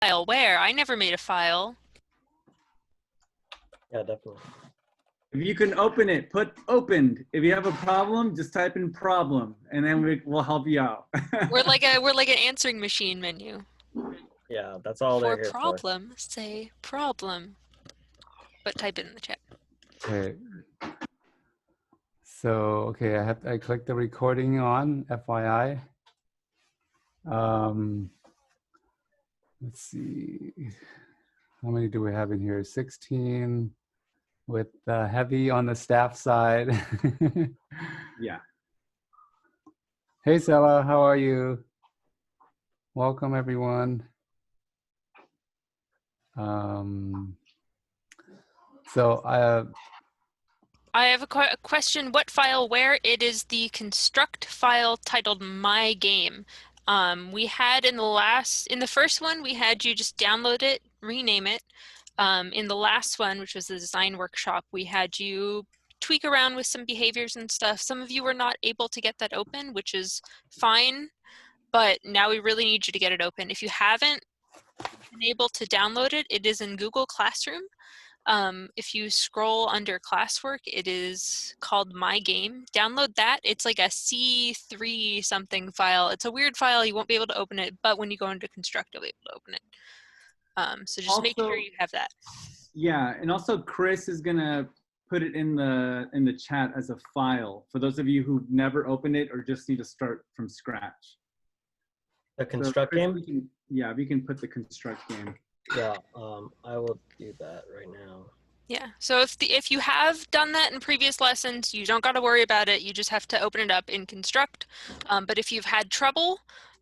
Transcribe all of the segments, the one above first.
File where? I never made a file. Yeah, definitely. If you can open it, put opened. If you have a problem, just type in problem, and then we'll help you out. We're like an answering machine menu. Yeah, that's all For they're here problem, say problem. But type it in the chat. Okay. So, okay, I clicked the recording on, FYI. Let's see. How many do we have in here? 16 with heavy on the staff side. Yeah. Hey, Sela, how are you? Welcome, everyone. I have a question. What file where? It is the construct file titled My Game. We had in the first one, we had you just download it, rename it. In the last one, which was the design workshop, we had you tweak around with some behaviors and stuff. Some of you were not able to get that open, which is fine, but now we really need you to get it open. If you haven't been able to download it, it is in Google Classroom. If you scroll under classwork, it is called My Game. Download that. It's like a C3 something file. It's a weird file. You won't be able to open it, but when you go into construct, you'll be able to open it. So just make sure you have that. Yeah, and also Chris is gonna put it in the chat as a file for those of you who've never opened it or just need to start from scratch. The construct game? Yeah, we can put the construct game. Yeah, I will do that right now. Yeah, so if you have done that in previous lessons, you don't got to worry about it. You just have to open it up in construct. But if you've had trouble,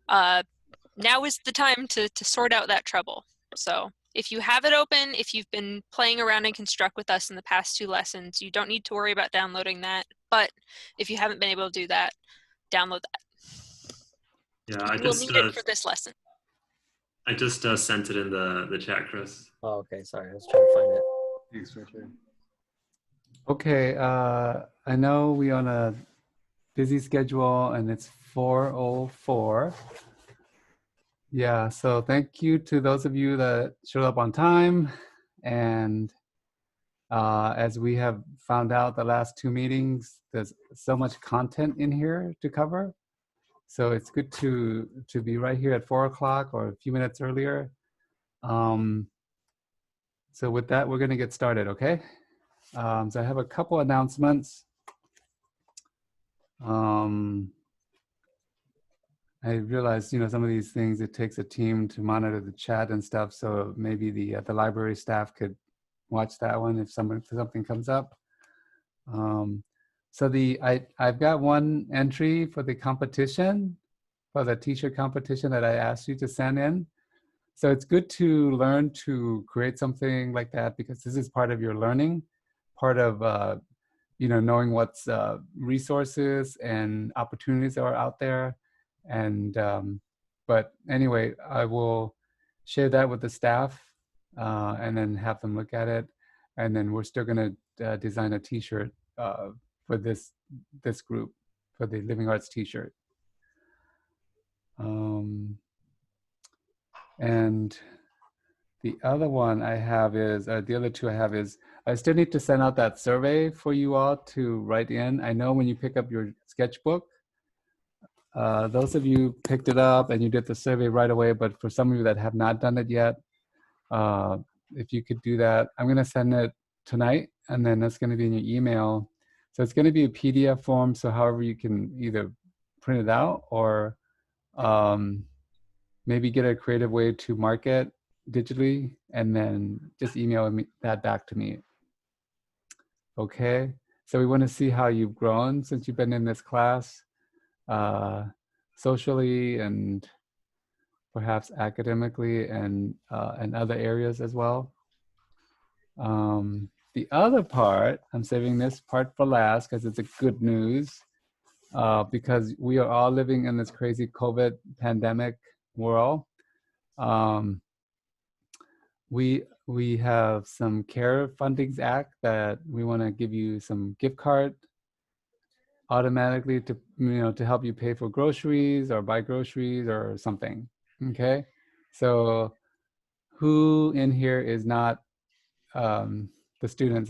now is the time to sort out that trouble. So if you have it open, if you've been playing around in construct with us in the past 2 lessons, you don't need to worry about downloading that. But if you haven't been able to do that, download that. Yeah, I We'll just need it for this lesson. I just sent it in the chat, Chris. Oh, okay. Sorry, I was trying to find it. Thanks, Richard. okay, I know we're on a busy schedule and it's 4:04. Yeah, so thank you to those of you that showed up on time. And as we have found out the last 2 meetings, there's so much content in here to cover. So it's good to be right here at 4 o'clock or a few minutes earlier. So with that, we're going to get started, okay? So I have a couple announcements. I realized, some of these things, it takes a team to monitor the chat and stuff. So maybe the library staff could watch that one if something comes up. So I've got one entry for the competition, for the teacher competition that I asked you to send in. So it's good to learn to create something like that because this is part of your learning, part of knowing what's resources and opportunities that are out there. And but anyway, I will share that with the staff and then have them look at it. And then we're still going to design a T-shirt for this group, for the Living Arts T-shirt. And the other one I have is, the other 2 I have is, I still need to send out that survey for you all to write in. I know when you pick up your sketchbook, those of you picked it up and you did the survey right away, but for some of you that have not done it yet, if you could do that, I'm going to send it tonight, and then that's going to be in your email. So it's going to be a PDF form, so however you can either print it out or maybe get a creative way to mark it digitally, and then just email that back to me. Okay, so we want to see how you've grown since you've been in this class, socially and perhaps academically and other areas as well. The other part, I'm saving this part for last because it's a good news, because we are all living in this crazy COVID pandemic world. We have some CARE Fundings Act that we want to give you some gift card automatically to help you pay for groceries or buy groceries or something. Okay, so who in here is not the students?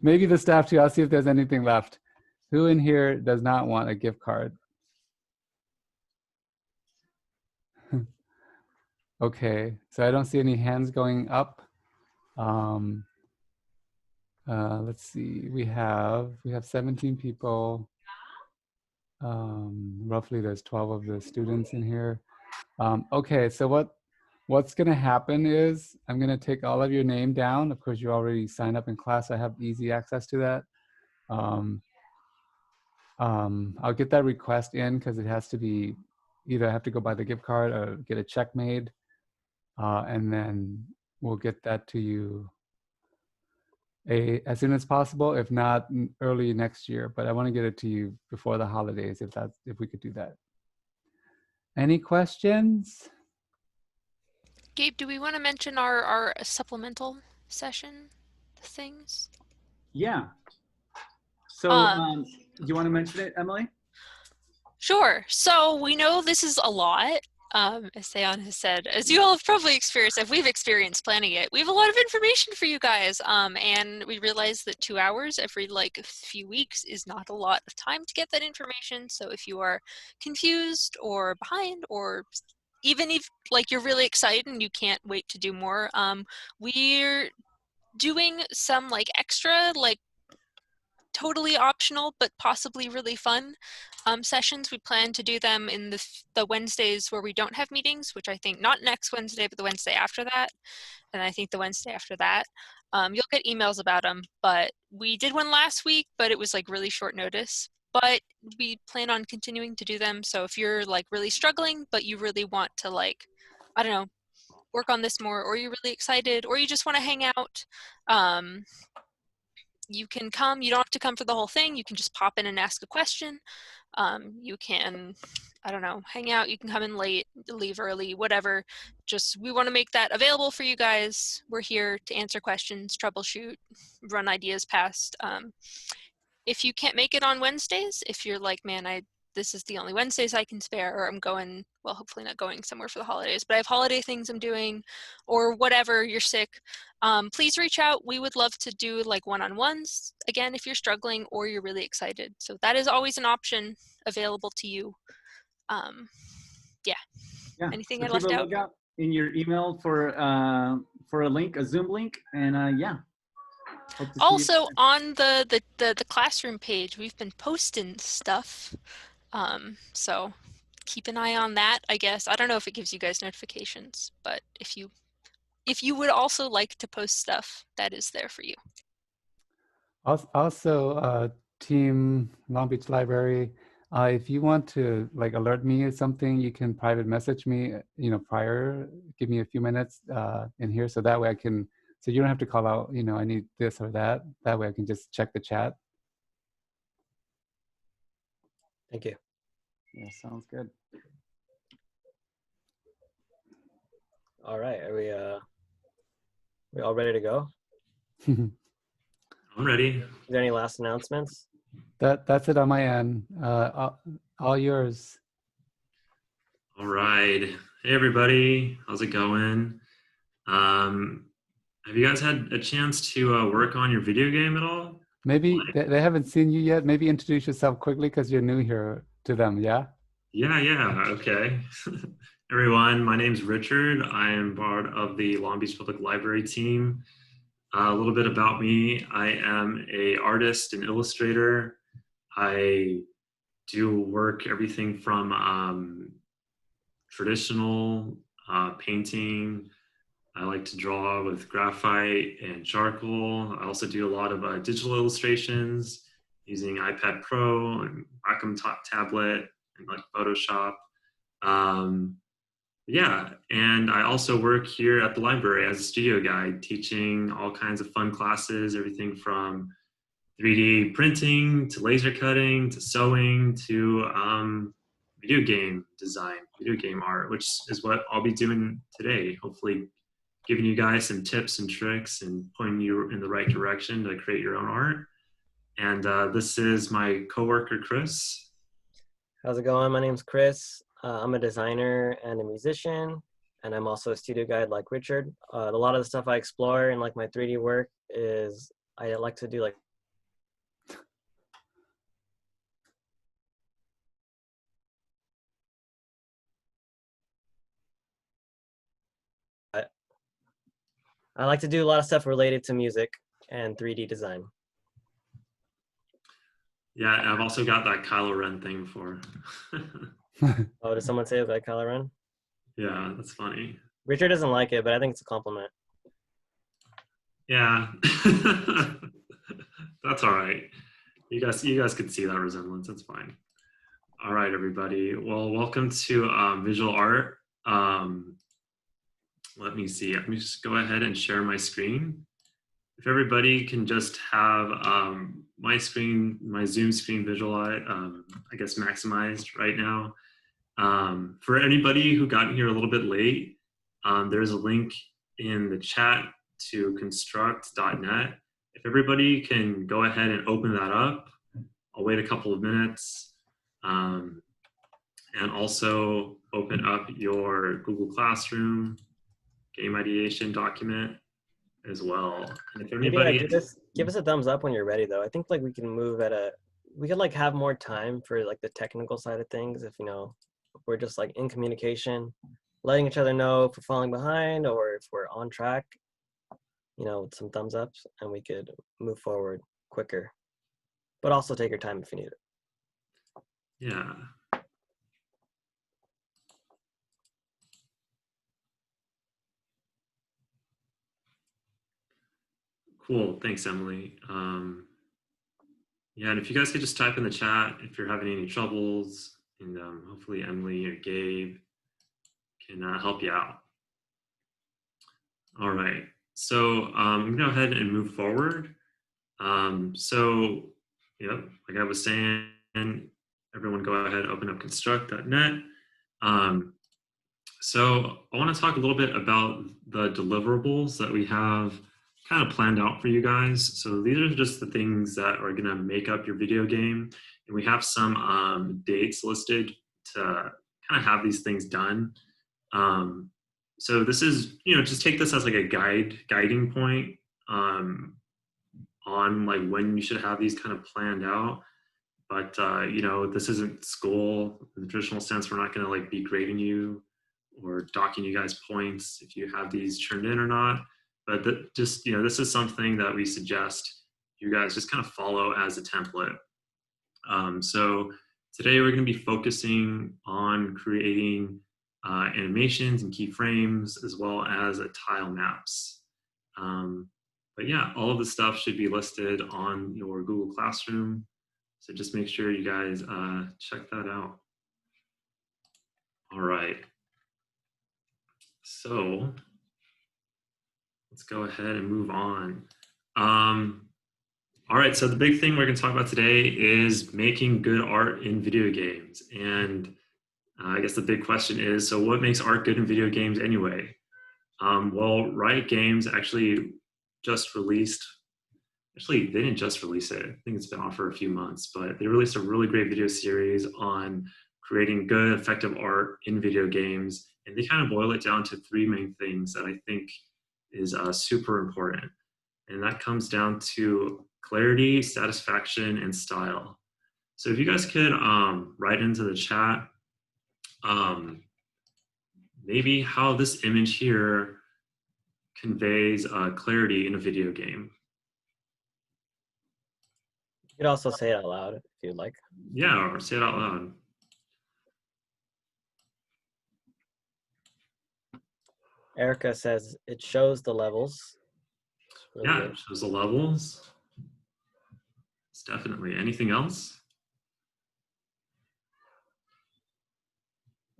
Maybe the staff too. I'll see if there's anything left. Who in here does not want a gift card? Okay, so I don't see any hands going up. Let's see. We have 17 people. Roughly, there's 12 of the students in here. Okay, so what's going to happen is I'm going to take all of your name down. Of course, you already signed up in class. I have easy access to that. I'll get that request in because it has to be either I have to go buy the gift card or get a check made, and then we'll get that to you as soon as possible. If not, early next year. But I want to get it to you before the holidays if we could do that. Any questions? Gabe, do we want to mention our supplemental session things? Yeah. So do you want to mention it, Emily? Sure. So we know this is a lot, as Seon has said. As you all have probably experienced, if we've experienced planning it, we have a lot of information for you guys. And we realize that 2 hours every like few weeks is not a lot of time to get that information. So if you are confused or behind, or even if like you're really excited and you can't wait to do more, we're doing some like extra like totally optional but possibly really fun sessions. We plan to do them in the Wednesdays where we don't have meetings, which I think not next Wednesday, but the Wednesday after that, and I think the Wednesday after that. You'll get emails about them, but we did one last week, but it was like really short notice. But we plan on continuing to do them. So if you're like really struggling, but you really want to like, I don't know, work on this more, or you're really excited, or you just want to hang out, you can come. You don't have to come for the whole thing. You can just pop in and ask a question. You can, I don't know, hang out. You can come in late, leave early, whatever. Just, we want to make that available for you guys. We're here to answer questions, troubleshoot, run ideas past. If you can't make it on Wednesdays, if you're like, man, this is the only Wednesdays I can spare, or I'm going, well, hopefully not going somewhere for the holidays, but I have holiday things I'm doing, or whatever, you're sick, please reach out. We would love to do like one-on-ones, again, if you're struggling or you're really excited. So that is always an option available to you. Yeah. Anything So I keep left a out? lookout in your email for a link, a Zoom link, and yeah. Hope to see you Also there. on the classroom page, we've been posting stuff. So keep an eye on that, I guess. I don't know if it gives you guys notifications, but if you would also like to post stuff, that is there for you. Also, Team Long Beach Library, if you want to like alert me or something, you can private message me, prior, give me a few minutes in here, so that way I can, so you don't have to call out, I need this or that. That way I can just check the chat. Thank you. Yeah, sounds good. All right, are we all ready to go? I'm ready. Is there any last announcements? That's it on my end. All yours. All right. Hey, everybody. How's it going? Have you guys had a chance to work on your video game at all? Maybe they haven't seen you yet. Maybe introduce yourself quickly because you're new here to them, yeah? Yeah. Okay. Everyone, my name's Richard. I am part of the Long Beach Public Library team. A little bit about me. I am an artist and illustrator. I do work everything from traditional painting. I like to draw with graphite and charcoal. I also do a lot of digital illustrations using iPad Pro and Wacom tablet and like Photoshop. Yeah, and I also work here at the library as a studio guide, teaching all kinds of fun classes, everything from 3D printing to laser cutting to sewing to video game design, video game art, which is what I'll be doing today. Hopefully giving you guys some tips and tricks and pointing you in the right direction to create your own art. And this is my coworker, Chris. How's it going? My name's Chris. I'm a designer and a musician. and I'm also a studio guide like Richard. A lot of the stuff I explore in like my 3D work is I like to do like I like to do a lot of stuff related to music and 3D design. Yeah, I've also got that Kylo Ren thing before. Oh, did someone say about Kylo Ren? Yeah, that's funny. Richard doesn't like it, but I think it's a compliment. Yeah, that's all right. You guys could see that resemblance. That's fine. All right, everybody. Well, welcome to visual art. Let me see. Let me just go ahead and share my screen. If everybody can just have my screen, my Zoom screen visualized, I guess maximized right now. For anybody who got here a little bit late, there's a link in the chat to construct.net. If everybody can go ahead and open that up, I'll wait a couple of minutes. And also open up your Google Classroom game ideation document as well. And if Maybe anybody, give us a thumbs up when you're ready though. I think like we can move we could like have more time for like the technical side of things if if we're just like in communication, letting each other know if we're falling behind or if we're on track, with some thumbs ups, and we could move forward quicker. But also take your time if you need it. yeah. Cool, thanks, Emily. Yeah, and if you guys could just type in the chat if you're having any troubles, and hopefully Emily or Gabe can help you out. All right, so I'm gonna go ahead and move forward. Yeah, like I was saying, everyone go ahead and open up construct.net. So I want to talk a little bit about the deliverables that we have kind of planned out for you guys. So these are just the things that are going to make up your video game. And we have some dates listed to kind of have these things done. So this is, just take this as like a guiding point on like when you should have these kind of planned out. But, this isn't school in the traditional sense. We're not going to like be grading you or docking you guys points if you have these turned in or not. But this is something that we suggest you guys just kind of follow as a template. So today we're going to be focusing on creating animations and keyframes as well as tile maps. But yeah, all of the stuff should be listed on your Google Classroom. So just make sure you guys check that out. All right. So let's go ahead and move on. All right, so the big thing we're going to talk about today is making good art in video games. And I guess the big question is, so what makes art good in video games anyway? Well, Riot Games actually just released, they didn't just release it. I think it's been out for a few months, but they released a really great video series on creating good, effective art in video games. And they kind of boil it down to three main things that I think is super important. And that comes down to clarity, satisfaction, and style. So if you guys could write into the chat maybe how this image here conveys clarity in a video game. You could also say it out loud if you'd like. Yeah, or say it out loud. Erica says it shows the levels. Really Yeah, good. it shows the levels. It's definitely. Anything else?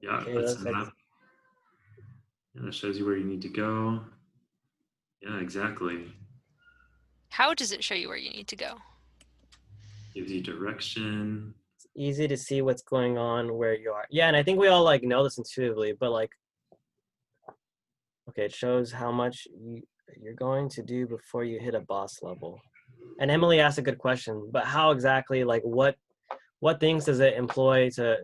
Yeah, Okay, that's that's like, yeah, that shows you where you need to go. Yeah, exactly. How does it show you where you need to go? Gives you direction. it's easy to see what's going on where you are. Yeah, and I think we all like know this intuitively, but like, okay, it shows how much you're going to do before you hit a boss level. And Emily asked a good question, but how exactly, like what things does it employ to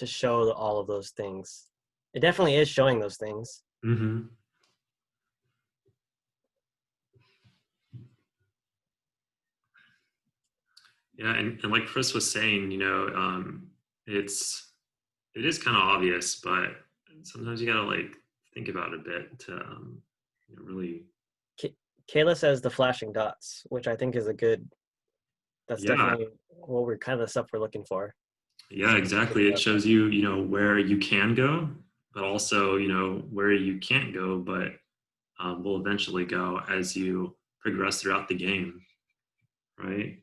show all of those things? it definitely is showing those things. Mm-hmm. Yeah, and like Chris was saying, it is kind of obvious, but sometimes you gotta like think about it a bit to really. Kayla says the flashing dots, which I think is that's Yeah, definitely what we're kind of the stuff we're looking for. yeah, exactly. It shows you, where you can go, but also, where you can't go, but will eventually go as you progress throughout the game, right?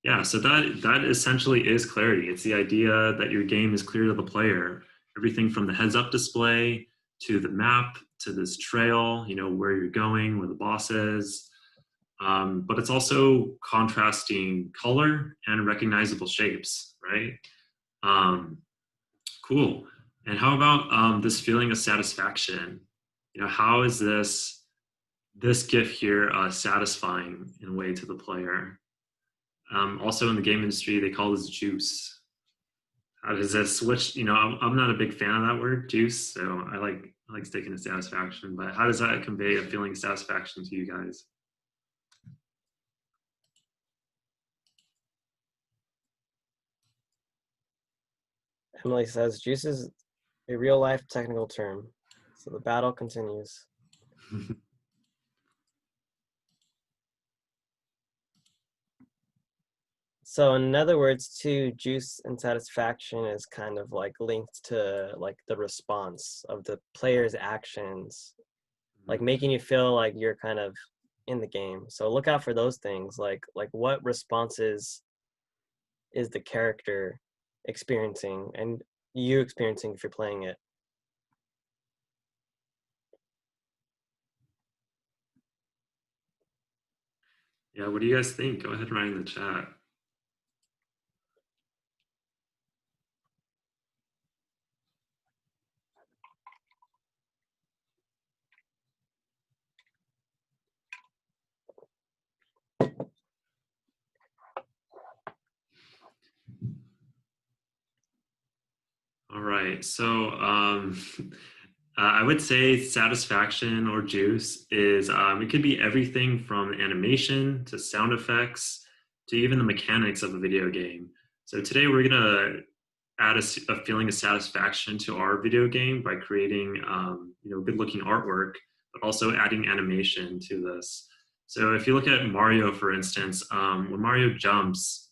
Yeah, so that essentially is clarity. It's the idea that your game is clear to the player. Everything from the heads-up display to the map to this trail, where you're going, where the boss is. But it's also contrasting color and recognizable shapes, right? Um, cool. And how about this feeling of satisfaction? How is this GIF here satisfying in a way to the player? Also in the game industry, they call this juice. How does this switch? I'm not a big fan of that word, juice. So I like sticking to satisfaction. But how does that convey a feeling of satisfaction to you guys? Emily says juice is a real life technical term. So the battle continues. So in other words, too, juice and satisfaction is kind of like linked to like the response of the player's actions, like making you feel like you're kind of in the game. So look out for those things, like what responses is the character experiencing and you experiencing if you're playing it. Yeah, what do you guys think? Go ahead and write in the chat. All right, so I would say satisfaction or juice is it could be everything from animation to sound effects to even the mechanics of a video game. So today we're gonna add a feeling of satisfaction to our video game by creating good-looking artwork, but also adding animation to this. So if you look at Mario, for instance, when Mario jumps,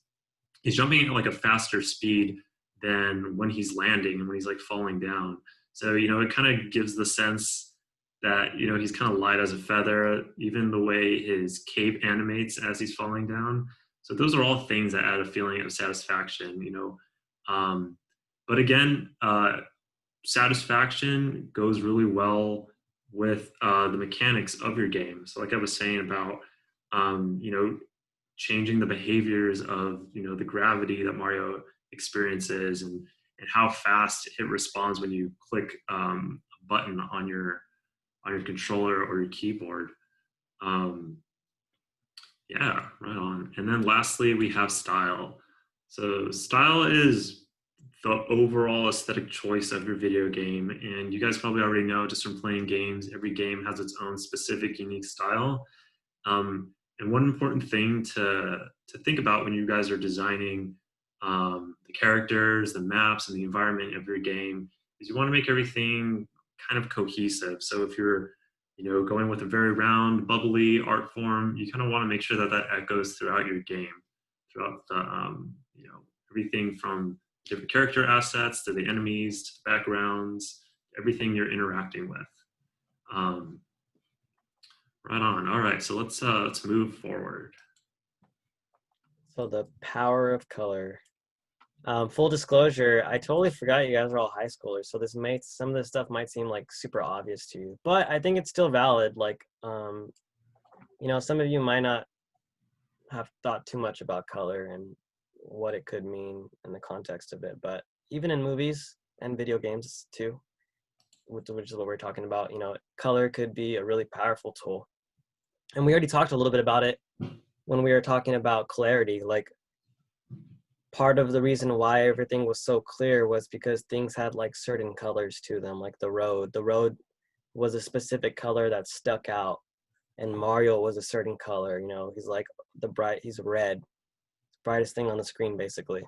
he's jumping at like a faster speed than when he's landing and when he's like falling down. So, it kind of gives the sense that, he's kind of light as a feather, even the way his cape animates as he's falling down. So those are all things that add a feeling of satisfaction, but again, satisfaction goes really well with the mechanics of your game. So like I was saying about, changing the behaviors of the gravity that Mario experiences and how fast it responds when you click a button on your controller or your keyboard. Yeah, right on. And then lastly, we have style. So style is the overall aesthetic choice of your video game, and you guys probably already know just from playing games, every game has its own specific unique style. And one important thing to think about when you guys are designing the characters, the maps, and the environment of your game is you want to make everything kind of cohesive. So if you're going with a very round, bubbly art form, you kind of want to make sure that that echoes throughout your game, throughout the everything from different character assets to the enemies, to the backgrounds, everything you're interacting with. Right on. All right, so let's move forward. So the power of color. Full disclosure, I totally forgot you guys are all high schoolers, so some of this stuff might seem like super obvious to you, but I think it's still valid. Like, some of you might not have thought too much about color and what it could mean in the context of it, but even in movies and video games too, which is what we're talking about, color could be a really powerful tool. And we already talked a little bit about it when we were talking about clarity. Like, part of the reason why everything was so clear was because things had like certain colors to them, like the road. The road was a specific color that stuck out, and Mario was a certain color. You know, he's like he's red, brightest thing on the screen basically.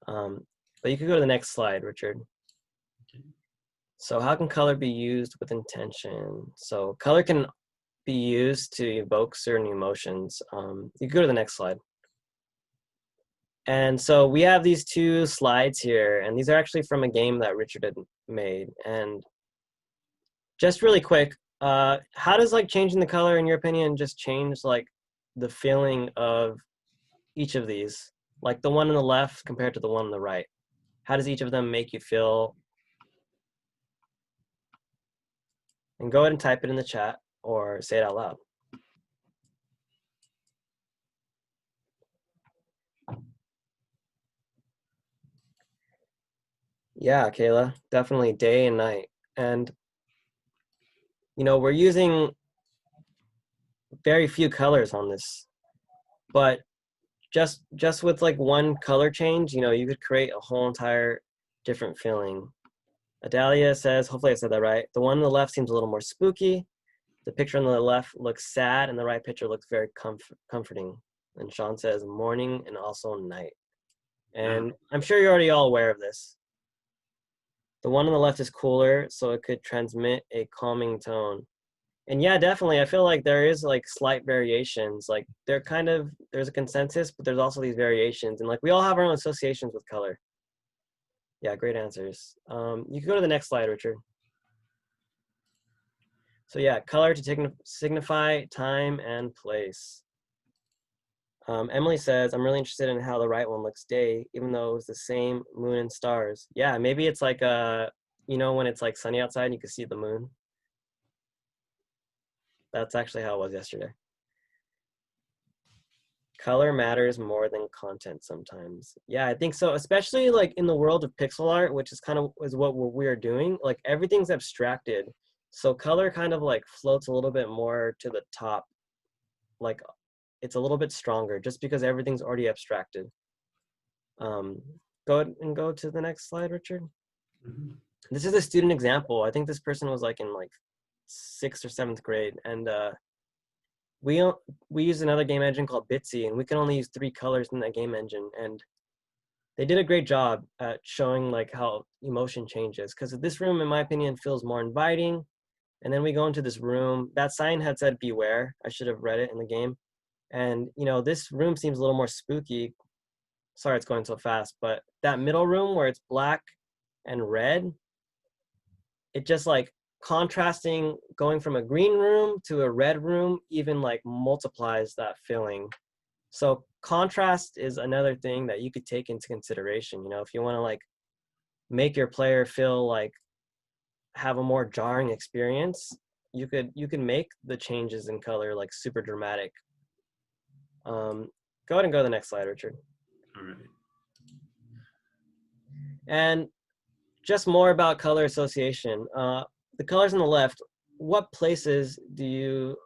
But you could go to the next slide, Richard. So how can color be used with intention? So color can be used to evoke certain emotions. You can go to the next slide. And so we have these two slides here, and these are actually from a game that Richard had made. And just really quick, how does like changing the color, in your opinion, just change like the feeling of each of these? Like the one on the left compared to the one on the right. How does each of them make you feel? And go ahead and type it in the chat or say it out loud. Yeah, Kayla, definitely day and night. And, you know, we're using very few colors on this, but just with like one color change, you know, you could create a whole entire different feeling. Adalia says, hopefully I said that right. The one on the left seems a little more spooky. The picture on the left looks sad, and the right picture looks very comforting. And Sean says morning and also night. And I'm sure you're already all aware of this. The one on the left is cooler, so it could transmit a calming tone. And yeah, definitely, I feel like there is like slight variations. Like there's a consensus, but there's also these variations. And like we all have our own associations with color. Yeah, great answers. You can go to the next slide, Richard. So yeah, color to signify time and place. Emily says, I'm really interested in how the right one looks day, even though it was the same moon and stars. Yeah, maybe it's like, you know, when it's like sunny outside and you can see the moon. That's actually how it was yesterday. Color matters more than content sometimes. Yeah, I think so, especially like in the world of pixel art, which is kind of what we're doing. Like everything's abstracted. So color kind of like floats a little bit more to the top. Like it's a little bit stronger just because everything's already abstracted. Go ahead and go to the next slide, Richard. This is a student example. I think this person was like in like 6th or 7th grade, and we use another game engine called Bitsy, and we can only use 3 colors in that game engine, and they did a great job at showing like how emotion changes. Because this room, in my opinion, feels more inviting, and then we go into this room. That sign had said "Beware." I should have read it in the game, and you know this room seems a little more spooky. Sorry, it's going so fast, but that middle room where it's black and red, it just like contrasting, going from a green room to a red room even like multiplies that feeling. So contrast is another thing that you could take into consideration. You know, if you want to like make your player feel like have a more jarring experience, you could make the changes in color like super dramatic. Go ahead and go to the next slide, Richard. All right. And just more about color association. The colors on the left, what places do you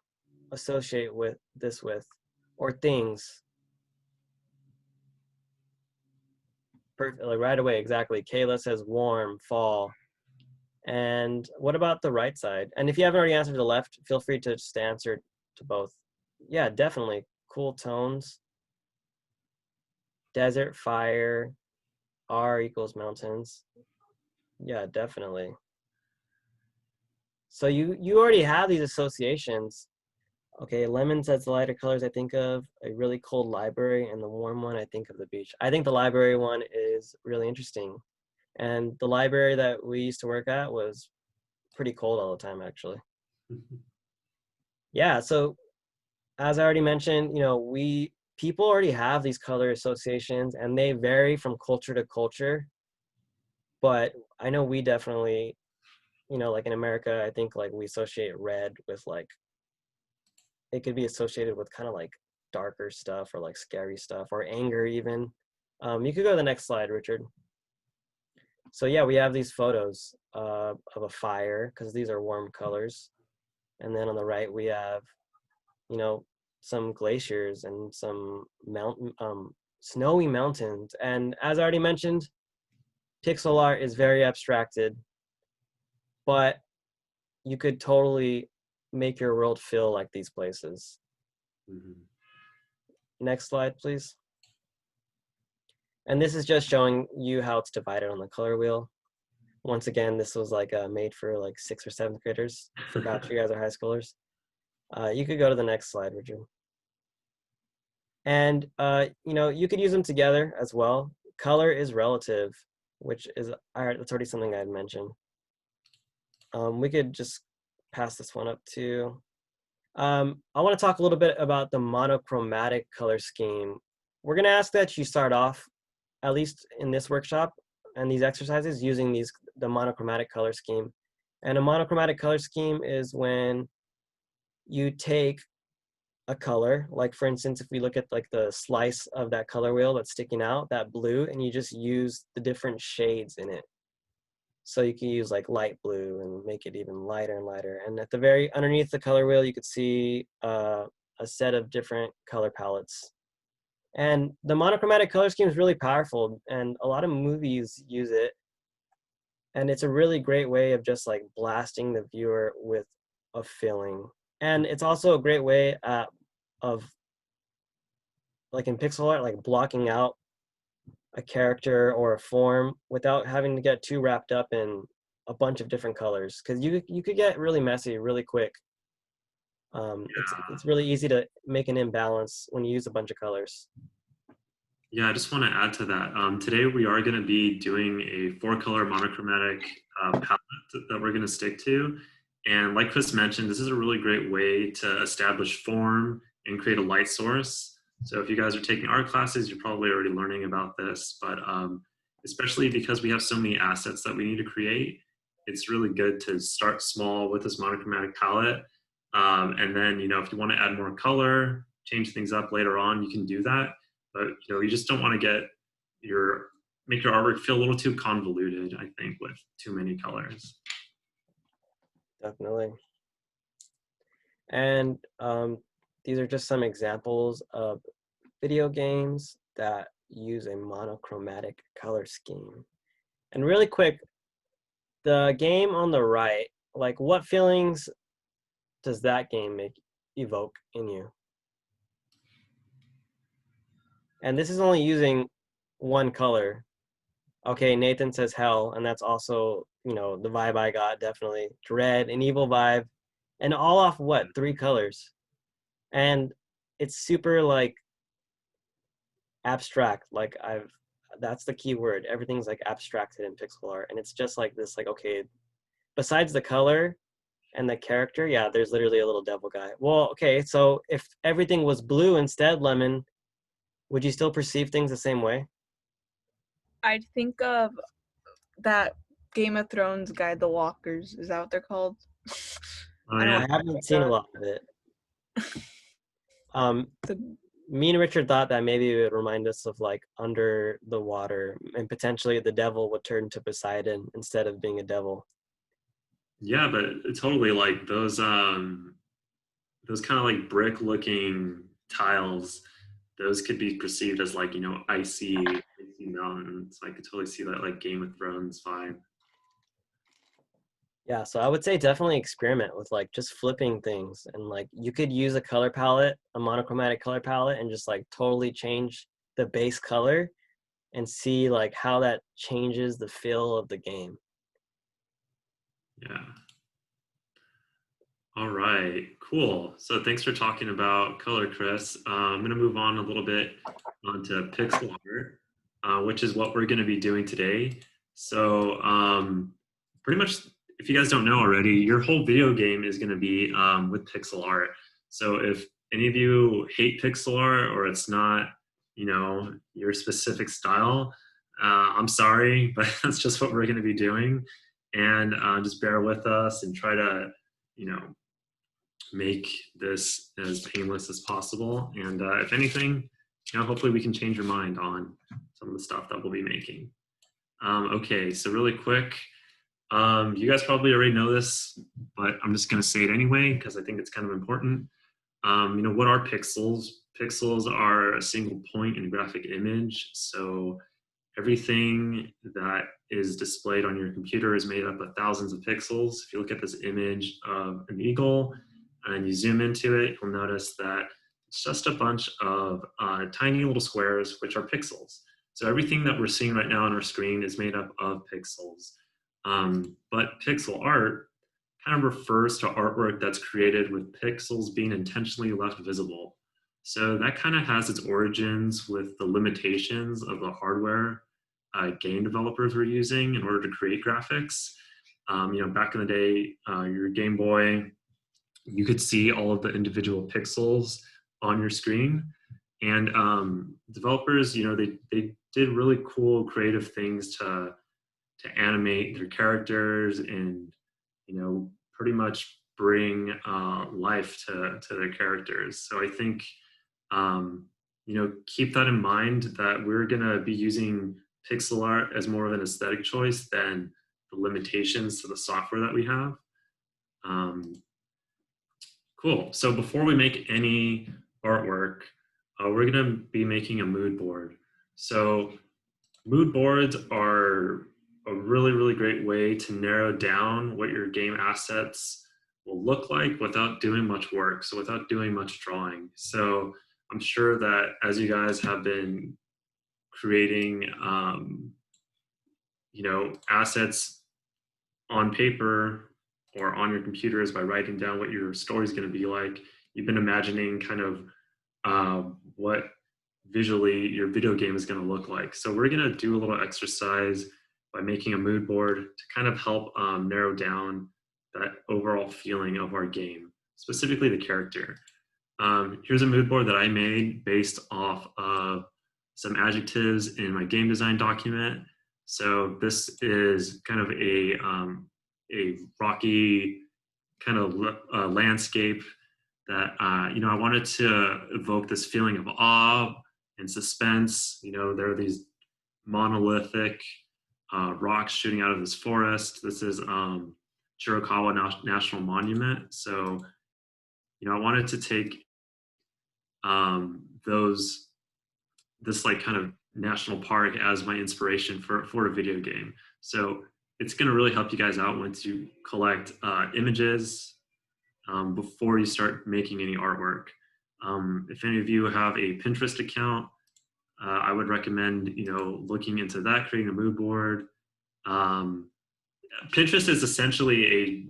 associate with this with, or things? Perfect, like right away, exactly. Kayla says warm, fall. And what about the right side? And if you haven't already answered the left, feel free to just answer to both. Yeah, definitely. Cool tones. Desert, fire, R equals mountains. Yeah, definitely. So you already have these associations. Okay, lemon says the lighter colors I think of, a really cold library, and the warm one I think of the beach. I think the library one is really interesting. And the library that we used to work at was pretty cold all the time, actually. Yeah, so as I already mentioned, you know, people already have these color associations and they vary from culture to culture. But I know we definitely, you know, like in America, I think like we associate red with like, it could be associated with kind of like darker stuff or like scary stuff or anger even. You could go to the next slide, Richard. So yeah, we have these photos of a fire because these are warm colors. And then on the right, we have, you know, some glaciers and some mountain, snowy mountains. And as I already mentioned, pixel art is very abstracted, but you could totally make your world feel like these places. Mhm. Next slide, please. And this is just showing you how it's divided on the color wheel. Once again, this was like made for like 6th or 7th graders. Forgot you guys are high schoolers. You could go to the next slide, Richard. And you know, you could use them together as well. Color is relative, which is that's already something I'd mentioned. We could just pass this one up too. I want to talk a little bit about the monochromatic color scheme. We're going to ask that you start off, at least in this workshop and these exercises, using the monochromatic color scheme. And a monochromatic color scheme is when you take a color, like for instance, if we look at like the slice of that color wheel that's sticking out, that blue, and you just use the different shades in it. So you can use like light blue and make it even lighter and lighter. And at the very underneath the color wheel, you could see a set of different color palettes. And the monochromatic color scheme is really powerful, and a lot of movies use it. And it's a really great way of just like blasting the viewer with a feeling. And it's also a great way of, like in pixel art, like blocking out a character or a form without having to get too wrapped up in a bunch of different colors, because you could get really messy really quick. It's really easy to make an imbalance when you use a bunch of colors. Yeah, I just want to add to that. Today we are going to be doing a 4-color monochromatic palette that we're going to stick to. And like Chris mentioned, this is a really great way to establish form and create a light source. So if you guys are taking art classes, you're probably already learning about this, but especially because we have so many assets that we need to create, it's really good to start small with this monochromatic palette. And then, you know, if you want to add more color, change things up later on, you can do that. But you know, you just don't want to make your artwork feel a little too convoluted, I think, with too many colors. Definitely. And these are just some examples of video games that use a monochromatic color scheme. And really quick, the game on the right, like what feelings does that game evoke in you? And this is only using one color. Okay, Nathan says hell, and that's also, you know, the vibe I got, definitely. Dread, an evil vibe, and all off what? 3 colors. And it's super like abstract. Like that's the key word. Everything's like abstracted in pixel art. And it's just like this, like, okay, besides the color and the character, yeah, there's literally a little devil guy. Well, okay, so if everything was blue instead, Lemon, would you still perceive things the same way? I'd think of that Game of Thrones guy, the Walkers. Is that what they're called? Oh, I yeah. I haven't seen a lot of it. Me and Richard thought that maybe it would remind us of like Under the Water, and potentially the devil would turn to Poseidon instead of being a devil. Yeah, but totally, like those kind of like brick looking tiles, those could be perceived as like, you know, icy mountains. I could totally see that like Game of Thrones vibe. Yeah, so I would say definitely experiment with like just flipping things, and like you could use a color palette, a monochromatic color palette, and just like totally change the base color and see like how that changes the feel of the game. Yeah. All right, cool. So thanks for talking about color, Chris. I'm going to move on a little bit onto pixel art, which is what we're going to be doing today. So pretty much, if you guys don't know already, your whole video game is going to be with pixel art. So if any of you hate pixel art or it's not, you know, your specific style, I'm sorry, but that's just what we're going to be doing. And just bear with us and try to, you know, make this as painless as possible. And if anything, you know, hopefully we can change your mind on some of the stuff that we'll be making. Okay, so really quick, you guys probably already know this, but I'm just going to say it anyway because I think it's kind of important. What are pixels? Pixels are a single point in a graphic image. So everything that is displayed on your computer is made up of thousands of pixels. If you look at this image of an eagle and you zoom into it, you'll notice that it's just a bunch of tiny little squares, which are pixels. So everything that we're seeing right now on our screen is made up of pixels. But pixel art kind of refers to artwork that's created with pixels being intentionally left visible. So that kind of has its origins with the limitations of the hardware game developers were using in order to create graphics. Back in the day, your Game Boy, you could see all of the individual pixels on your screen. And developers, they did really cool creative things to animate their characters and, pretty much bring life to their characters. So I think, keep that in mind that we're going to be using pixel art as more of an aesthetic choice than the limitations to the software that we have. Cool. So before we make any artwork, we're going to be making a mood board. So mood boards are a really, really great way to narrow down what your game assets will look like without doing much work, so without doing much drawing. So I'm sure that as you guys have been creating, assets on paper or on your computers by writing down what your story is going to be like, you've been imagining kind of what visually your video game is going to look like. So we're going to do a little exercise by making a mood board to kind of help narrow down that overall feeling of our game, specifically the character. Here's a mood board that I made based off of some adjectives in my game design document. So this is kind of a rocky kind of landscape that, I wanted to evoke this feeling of awe and suspense. There are these monolithic rocks shooting out of this forest. This is Chiricahua National Monument. So, I wanted to take this like kind of national park as my inspiration for a video game. So it's going to really help you guys out once you collect images before you start making any artwork. If any of you have a Pinterest account, I would recommend, looking into that, creating a mood board. Pinterest is essentially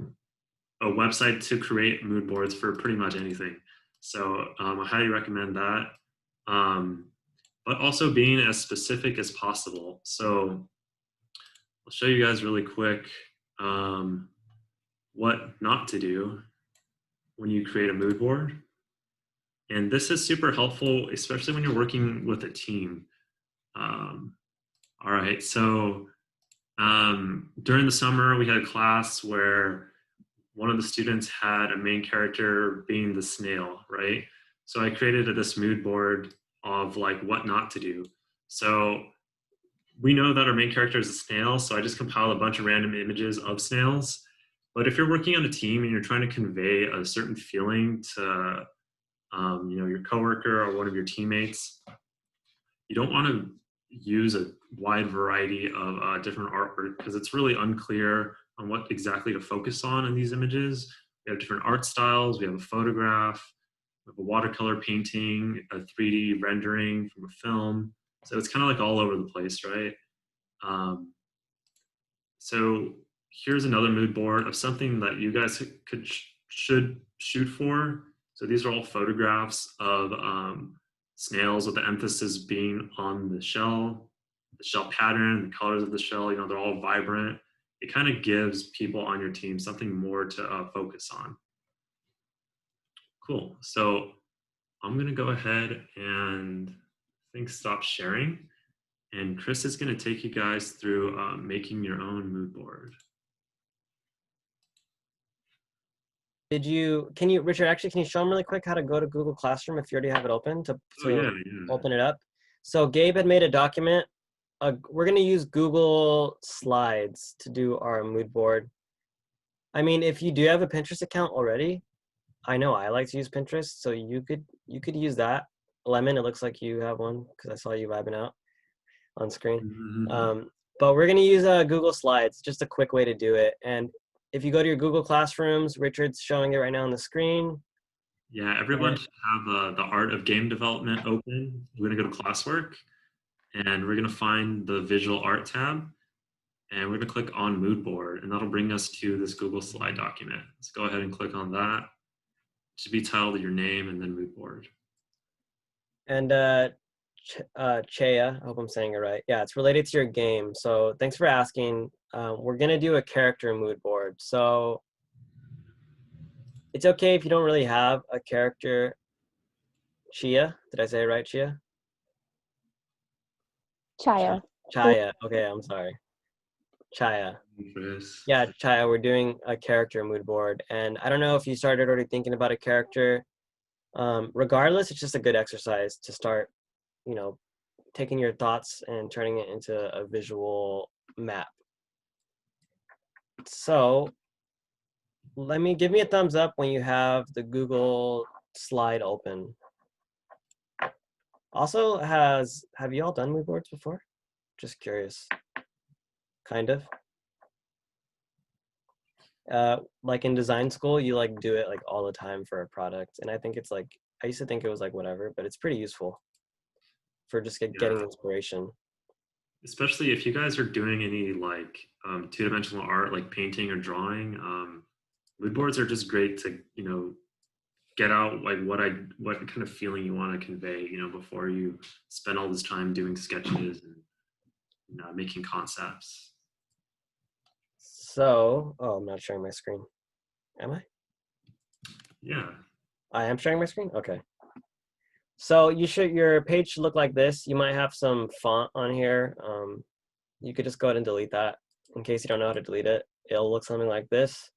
a website to create mood boards for pretty much anything. So I highly recommend that. But also being as specific as possible. So I'll show you guys really quick what not to do when you create a mood board. And this is super helpful, especially when you're working with a team. All right, so during the summer, we had a class where one of the students had a main character being the snail, right? So I created this mood board of like what not to do. So we know that our main character is a snail, so I just compiled a bunch of random images of snails. But if you're working on a team and you're trying to convey a certain feeling to your coworker or one of your teammates, you don't want to use a wide variety of different artwork because it's really unclear on what exactly to focus on in these images. We have different art styles. We have a photograph, we have a watercolor painting, a 3D rendering from a film. So it's kind of like all over the place, right? So here's another mood board of something that you guys should shoot for. So these are all photographs of snails with the emphasis being on the shell pattern, the colors of the shell, they're all vibrant. It kind of gives people on your team something more to focus on. Cool. So I'm going to go ahead and stop sharing. And Chris is going to take you guys through making your own mood board. Richard, actually, can you show them really quick how to go to Google Classroom if you already have it open to open it up? So Gabe had made a document. We're going to use Google Slides to do our mood board. I mean, if you do have a Pinterest account already, I know I like to use Pinterest, so you could use that. Lemon, it looks like you have one because I saw you vibing out on screen. Mhm. But we're gonna use Google Slides, just a quick way to do it. And if you go to your Google Classrooms, Richard's showing it right now on the screen. Yeah, everyone should have the art of game development open. We're gonna go to classwork, and we're gonna find the visual art tab, and we're gonna click on mood board, and that'll bring us to this Google Slide document. Let's go ahead and click on that. It should be titled your name and then mood board. And Chea, I hope I'm saying it right. Yeah, it's related to your game. So thanks for asking. We're gonna do a character mood board. So it's okay if you don't really have a character. Chia, did I say it right, Chia? Chaya. Chaya. Okay, I'm sorry. Chaya. Chris. Yeah, Chaya, we're doing a character mood board. And I don't know if you started already thinking about a character. Regardless, it's just a good exercise to start, you know, taking your thoughts and turning it into a visual map. So give me a thumbs up when you have the Google slide open. Also, have you all done mood boards before? Just curious. Kind of. Like in design school, you like do it like all the time for a product. And I think it's like, I used to think it was like whatever, but it's pretty useful for just getting inspiration. Especially if you guys are doing any like two-dimensional art, like painting or drawing, mood boards are just great to, get out like what kind of feeling you want to convey, before you spend all this time doing sketches and making concepts. So, oh, I'm not sharing my screen. Am I? Yeah. I am sharing my screen? Okay. So your page should look like this. You might have some font on here. You could just go ahead and delete that in case you don't know how to delete it. It'll look something like this.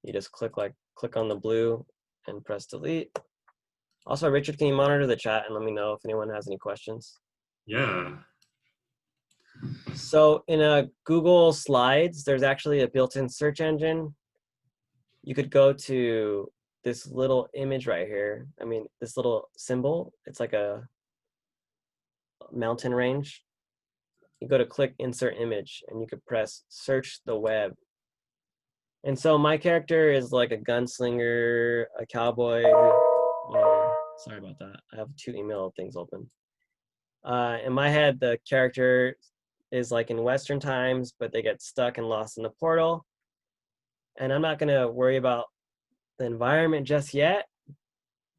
You just click on the blue and press delete. Also, Richard, can you monitor the chat and let me know if anyone has any questions? Yeah. So in a Google Slides, there's actually a built-in search engine. You could go to this little image right here. I mean, this little symbol, it's like a mountain range. You go to click insert image and you could press search the web. And so my character is like a gunslinger, a cowboy. Sorry about that. I have 2 email things open. In my head, the character is like in Western times, but they get stuck and lost in the portal. And I'm not gonna worry about the environment just yet,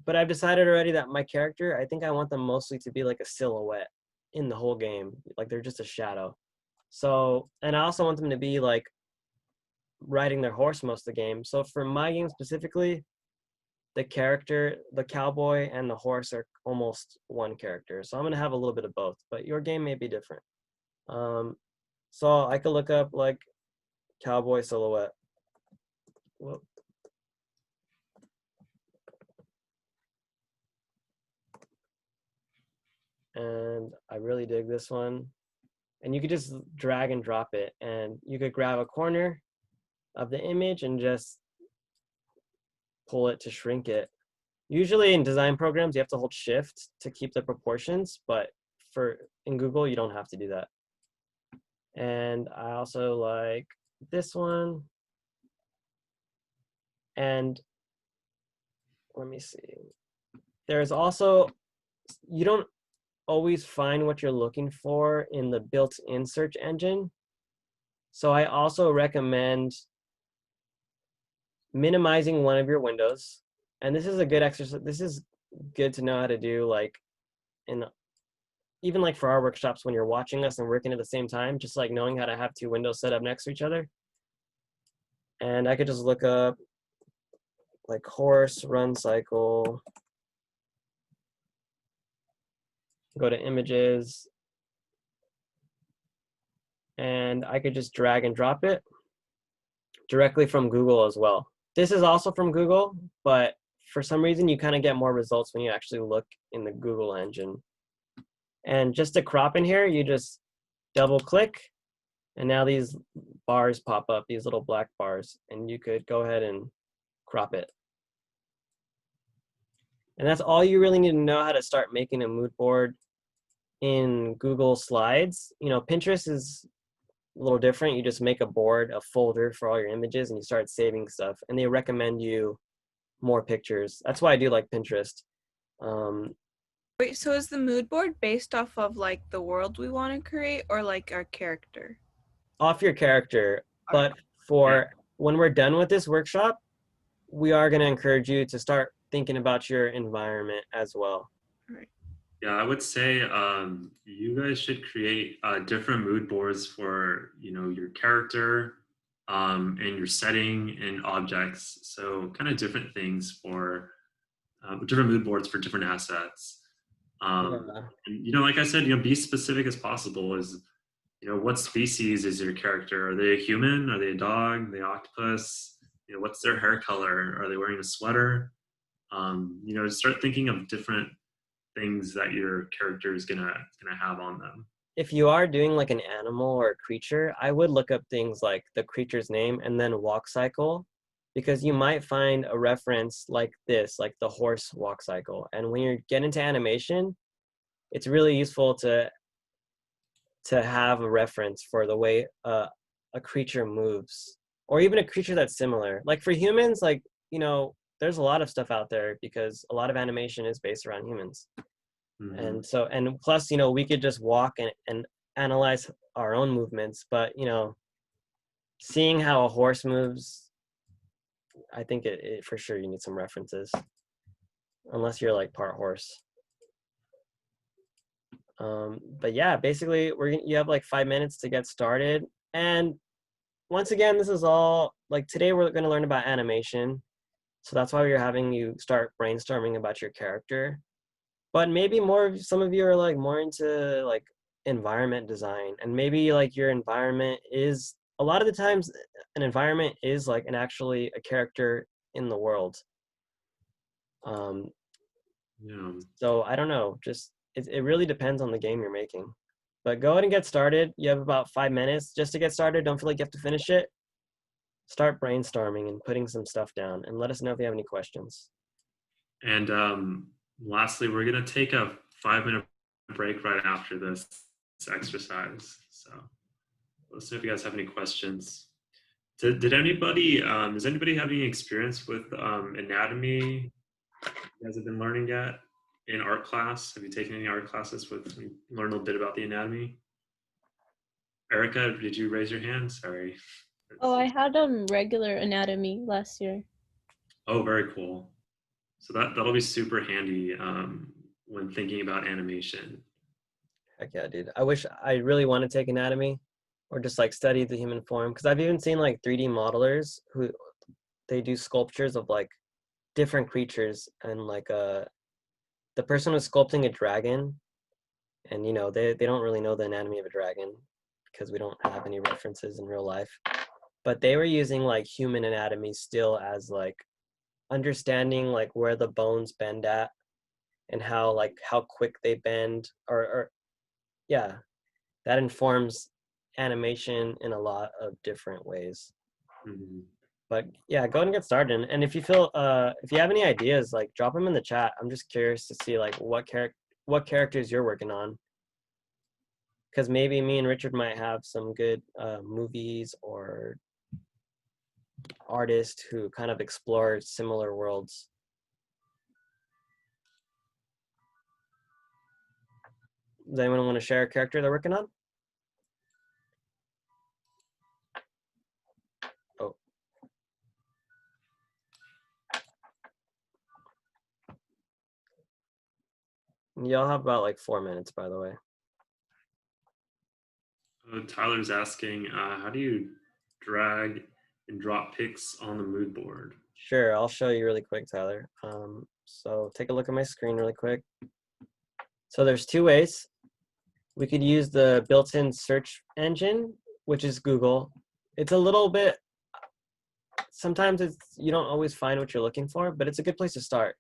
but I've decided already that my character, I think I want them mostly to be like a silhouette in the whole game. Like they're just a shadow. So, and I also want them to be like riding their horse most of the game. So for my game specifically, the character, the cowboy and the horse are almost one character. So I'm gonna have a little bit of both, but your game may be different. So I could look up like cowboy silhouette. Whoop. And I really dig this one. And you could just drag and drop it, and you could grab a corner of the image and just pull it to shrink it. Usually in design programs, you have to hold shift to keep the proportions, but in Google, you don't have to do that. And I also like this one. And let me see. There's also, you don't always find what you're looking for in the built-in search engine. So I also recommend minimizing one of your windows. And this is a good exercise. This is good to know how to do, like even like for our workshops when you're watching us and working at the same time, just like knowing how to have 2 windows set up next to each other. And I could just look up like horse run cycle, go to images, and I could just drag and drop it directly from Google as well. This is also from Google, but for some reason you kind of get more results when you actually look in the Google engine. And just to crop in here, you just double click, and now these bars pop up, these little black bars, and you could go ahead and crop it. And that's all you really need to know how to start making a mood board in Google Slides. You know, Pinterest is a little different. You just make a board, a folder for all your images, and you start saving stuff. And they recommend you more pictures. That's why I do like Pinterest. Wait, so is the mood board based off of like the world we want to create or like our character? Off your character, but Yeah. for when we're done with this workshop, we are going to encourage you to start thinking about your environment as well. Yeah, I would say you guys should create different mood boards for your character and your setting and objects. So kind of different things for different mood boards for different assets. Yeah. And like I said, be specific as possible. What species is your character? Are they a human? Are they a dog? Are they octopus? What's their hair color? Are they wearing a sweater? Start thinking of different things that your character is gonna have on them. If you are doing like an animal or a creature, I would look up things like the creature's name and then walk cycle, because you might find a reference like this, like the horse walk cycle. And when you get into animation, it's really useful to have a reference for the way a creature moves, or even a creature that's similar. Like for humans, like, there's a lot of stuff out there because a lot of animation is based around humans. Mm-hmm. And so, and plus, we could just walk and analyze our own movements, but seeing how a horse moves, I think it for sure you need some references, unless you're like part horse. But yeah, basically you have like 5 minutes to get started. And once again, this is all like, today we're going to learn about animation. So that's why we're having you start brainstorming about your character. But maybe some of you are like more into like environment design, and maybe like your environment is, a lot of the times an environment is like actually a character in the world. Yeah. So I don't know, just it really depends on the game you're making. But go ahead and get started. You have about 5 minutes just to get started. Don't feel like you have to finish it. Start brainstorming and putting some stuff down, and let us know if you have any questions. And lastly, we're gonna take a 5-minute break right after this exercise. So let's know if you guys have any questions. Did anybody does anybody have any experience with anatomy you guys have been learning yet in art class? Have you taken any art classes learn a little bit about the anatomy? Erica, did you raise your hand? Sorry. Oh, I had regular anatomy last year. Oh, very cool. So that'll be super handy when thinking about animation. Heck yeah, dude. I wish I really want to take anatomy, or just like study the human form, because I've even seen like 3D modelers who they do sculptures of like different creatures, and like the person was sculpting a dragon, and they don't really know the anatomy of a dragon because we don't have any references in real life, but they were using like human anatomy still as like understanding like where the bones bend at, and how quick they bend, or yeah, that informs animation in a lot of different ways. Mm-hmm. But yeah, go ahead and get started. And if you feel if you have any ideas, like drop them in the chat. I'm just curious to see like what characters you're working on, because maybe me and Richard might have some good movies or artists who kind of explore similar worlds. Does anyone want to share a character they're working on? Oh. Y'all have about like 4 minutes, by the way. Tyler's asking, how do you drag and drop pics on the mood board? Sure, I'll show you really quick, Tyler. So take a look at my screen really quick. So there's 2 ways. We could use the built-in search engine, which is Google. It's a little bit, sometimes you don't always find what you're looking for, but it's a good place to start.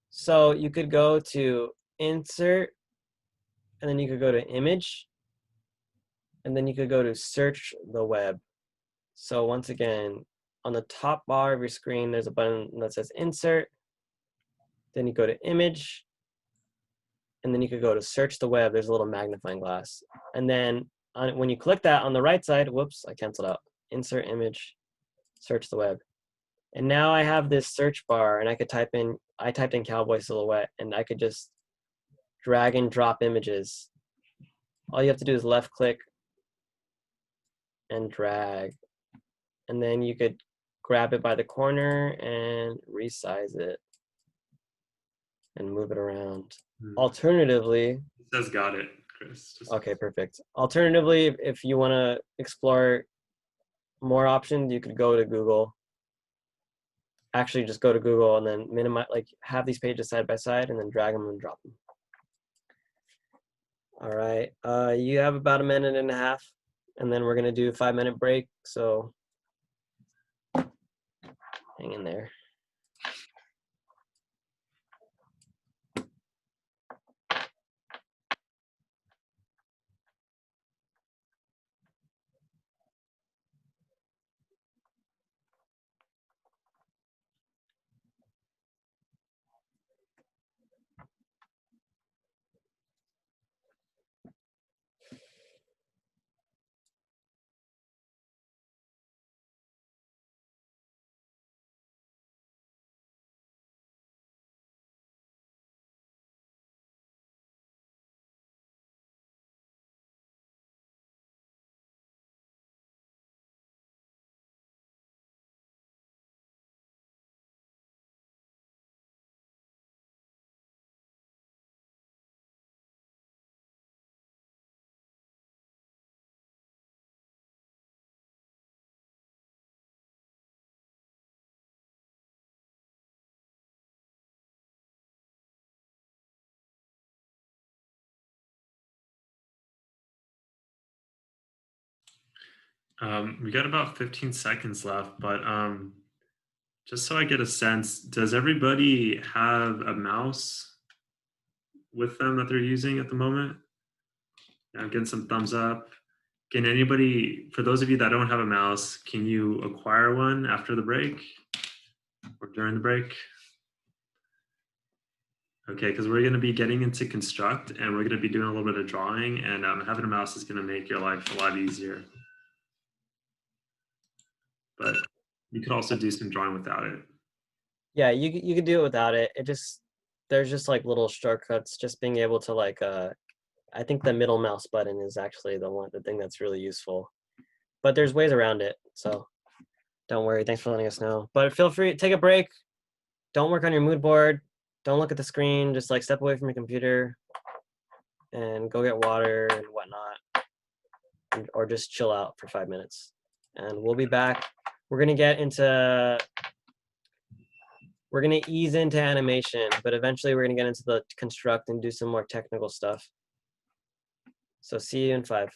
So you could go to insert, and then you could go to image, and then you could go to search the web. So once again, on the top bar of your screen, there's a button that says insert, Then you go to image, and then you could go to search the web. There's a little magnifying glass. And then when you click that on the right side, whoops, I canceled out. Insert image, search the web. And now I have this search bar, and I typed in cowboy silhouette, and I could just drag and drop images. All you have to do is left click and drag. And then you could grab it by the corner and resize it and move it around. Alternatively, It says got it, Chris. okay, perfect. Alternatively, if you want to explore more options, you could go to Google. Actually, just go to Google and then minimize, like have these pages side by side and then drag them and drop them. All right, you have about 1.5 minutes, and then we're gonna do a 5-minute break. So hang in there. We got about 15 seconds left, but just so I get a sense, does everybody have a mouse with them that they're using at the moment? Yeah, I'm getting some thumbs up. Can anybody, for those of you that don't have a mouse, can you acquire one after the break or during the break? Okay, because we're going to be getting into construct and we're going to be doing a little bit of drawing, and having a mouse is going to make your life a lot easier. But you could also do some drawing without it. Yeah, you could do it without it. There's just like little shortcuts. Just being able to like I think the middle mouse button is actually the thing that's really useful. But there's ways around it, so don't worry. Thanks for letting us know. But feel free, take a break. Don't work on your mood board. Don't look at the screen. Just like step away from your computer and go get water and whatnot, or just chill out for 5 minutes. And we'll be back. We're gonna ease into animation, but eventually we're gonna get into the construct and do some more technical stuff. So see you in 5.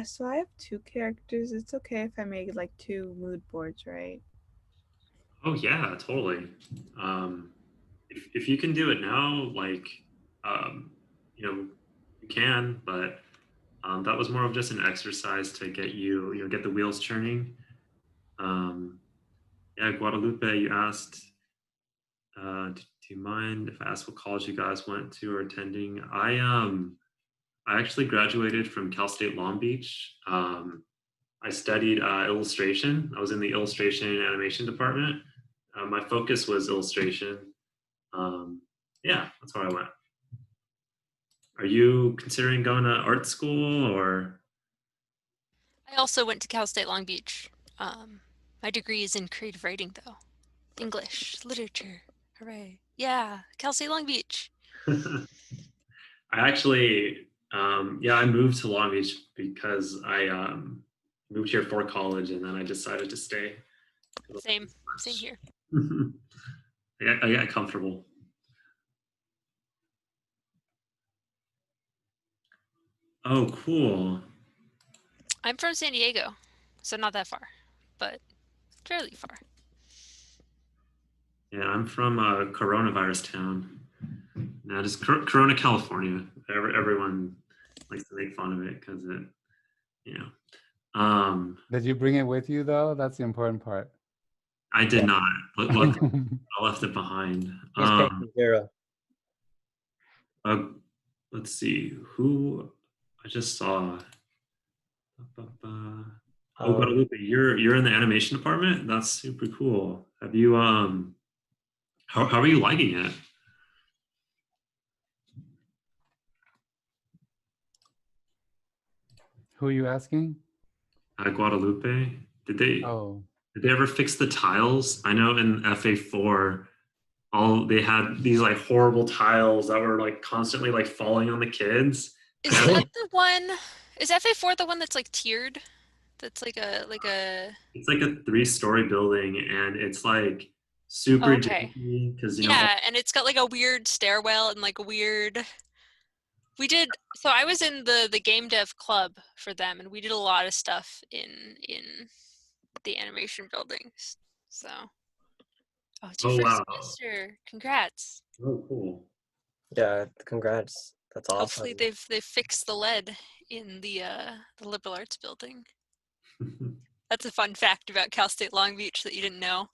So I have 2 characters. It's okay if I make like 2 mood boards, right? Oh yeah, totally. If you can do it now, like, um, you can, but that was more of just an exercise to get get the wheels turning. Yeah, Guadalupe, you asked, do you mind if I ask what college you guys went to or attending? I actually graduated from Cal State Long Beach. I studied illustration. I was in the illustration and animation department. My focus was illustration. Yeah, that's where I went. Are you considering going to art school or? I also went to Cal State Long Beach. My degree is in creative writing, though. English, literature. Hooray. Yeah, Cal State Long Beach. I actually, yeah, I moved to Long Beach because I moved here for college and then I decided to stay. Same here. I got comfortable. Oh, cool. I'm from San Diego, so not that far, but fairly far. Yeah, I'm from coronavirus town. No, just Corona, California. Everyone likes to make fun of it because it, you know. Did you bring it with you though? That's the important part. I did not. Look, I left it behind. Zero. Let's see who I just saw. Oh, Guadalupe, you're in the animation department. That's super cool. Have you how are you liking it? Who are you asking? Guadalupe. Did they Oh, did they ever fix the tiles? I know in FA4 they had these like horrible tiles that were like constantly like falling on the kids. Is that the one? Is FA4 the one that's like tiered? That's like a It's like a 3-story building and it's like super okay. janky because you know. Yeah, and it's got like a weird stairwell and like a weird. We did. So I was in the game dev club for them, and we did a lot of stuff in the animation buildings. So. Oh, it's your Oh first wow. semester. Congrats. Oh cool. Yeah, congrats. That's awesome. Hopefully they've fixed the lead in the liberal arts building. That's a fun fact about Cal State Long Beach that you didn't know.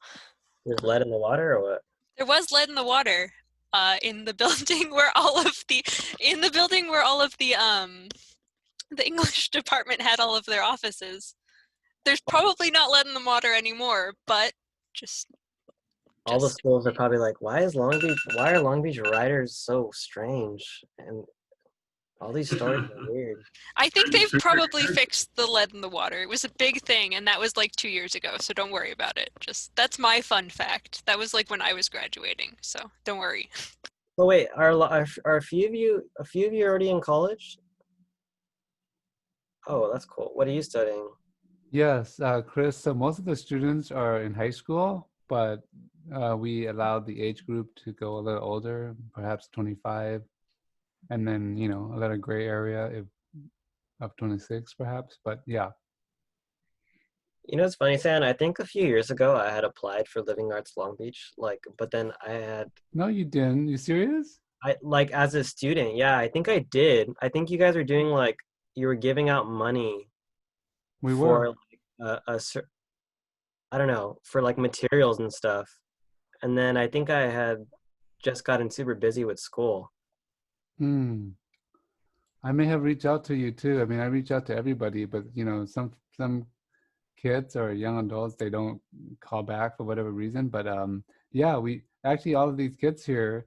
There's lead in the water or what? There was lead in the water in the building where all of the the English department had all of their offices. There's probably not lead in the water anymore, but just All the schools are probably like, why are Long Beach writers so strange? And all these stories are weird. I think they've probably fixed the lead in the water. It was a big thing, and that was like 2 years ago, so don't worry about it. Just that's my fun fact. That was like when I was graduating, so don't worry. Oh wait, are a few of you already in college? Oh, that's cool. What are you studying? yes, Chris. So most of the students are in high school, but we allowed the age group to go a little older, perhaps 25, and then a little gray area if of 26, perhaps. But yeah. You know, it's funny, Sam. I think a few years ago I had applied for Living Arts Long Beach, but then No, you didn't. You serious? as a student, yeah, I think I did. I think you guys were doing you were giving out money We for were. I don't know, for materials and stuff. And then I think I had just gotten super busy with school. I may have reached out to you too. I mean, I reach out to everybody, but some kids or young adults, they don't call back for whatever reason. But yeah, we actually, all of these kids here,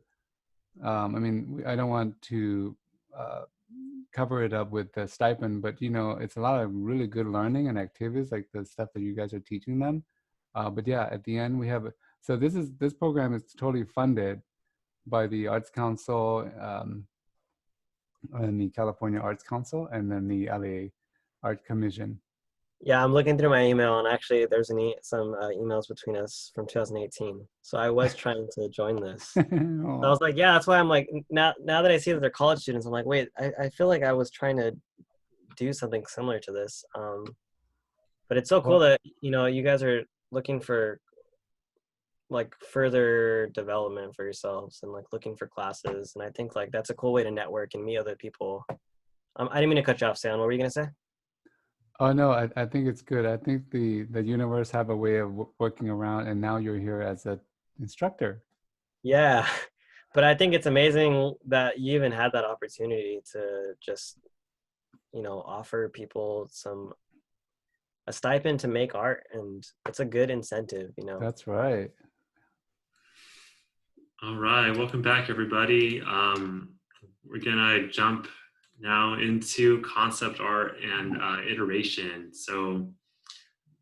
I mean, I don't want to cover it up with the stipend, but it's a lot of really good learning and activities, like the stuff that you guys are teaching them. But yeah, at the end we have, so this program is totally funded by the Arts Council and the California Arts Council, and then the LA Art Commission. Yeah, I'm looking through my email, and actually there's some emails between us from 2018. So I was trying to join this. So I was like, yeah, that's why I'm like, now that I see that they're college students, I'm like, wait, I feel like I was trying to do something similar to this. But it's so cool that, you guys are looking for further development for yourselves and looking for classes. And I think that's a cool way to network and meet other people. I didn't mean to cut you off, Sam. What were you gonna say? Oh no, I think it's good. I think the universe have a way of working around, and now you're here as an instructor. Yeah, but I think it's amazing that you even had that opportunity to just, offer people some a stipend to make art, and it's a good incentive, you know. That's right. All right, welcome back, everybody. We're gonna jump now into concept art and iteration. So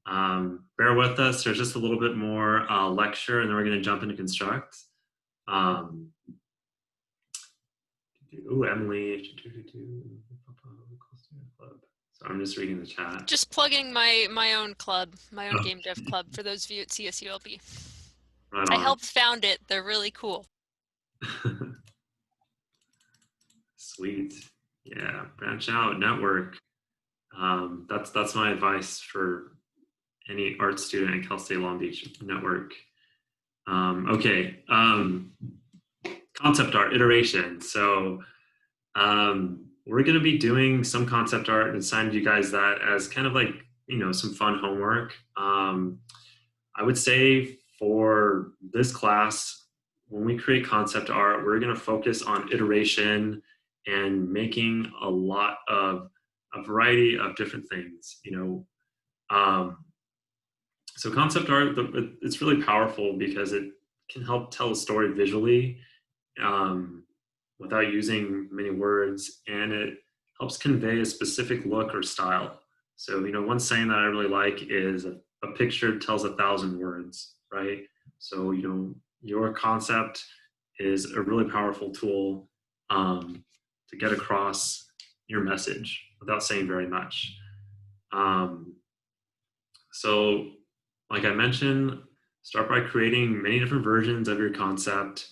bear with us. There's just a little bit more lecture, and then we're gonna jump into construct. Oh, Emily. So I'm just reading the chat. Just plugging my own club, my own game dev club for those of you at CSULB. Right I on. helped found it. They're really cool. Sweet. Yeah, branch out, network. That's my advice for any art student at Cal State Long Beach. Network. Okay. Concept art iteration. So we're going to be doing some concept art and assigned you guys that as kind of like, you know, some fun homework. I would say for this class, when we create concept art, we're going to focus on iteration and making a variety of different things, you know. So concept art, it's really powerful because it can help tell a story visually without using many words, and it helps convey a specific look or style. So, you know, one saying that I really like is a picture tells 1,000 words, right? So, you know, your concept is a really powerful tool to get across your message without saying very much. So, like I mentioned, start by creating many different versions of your concept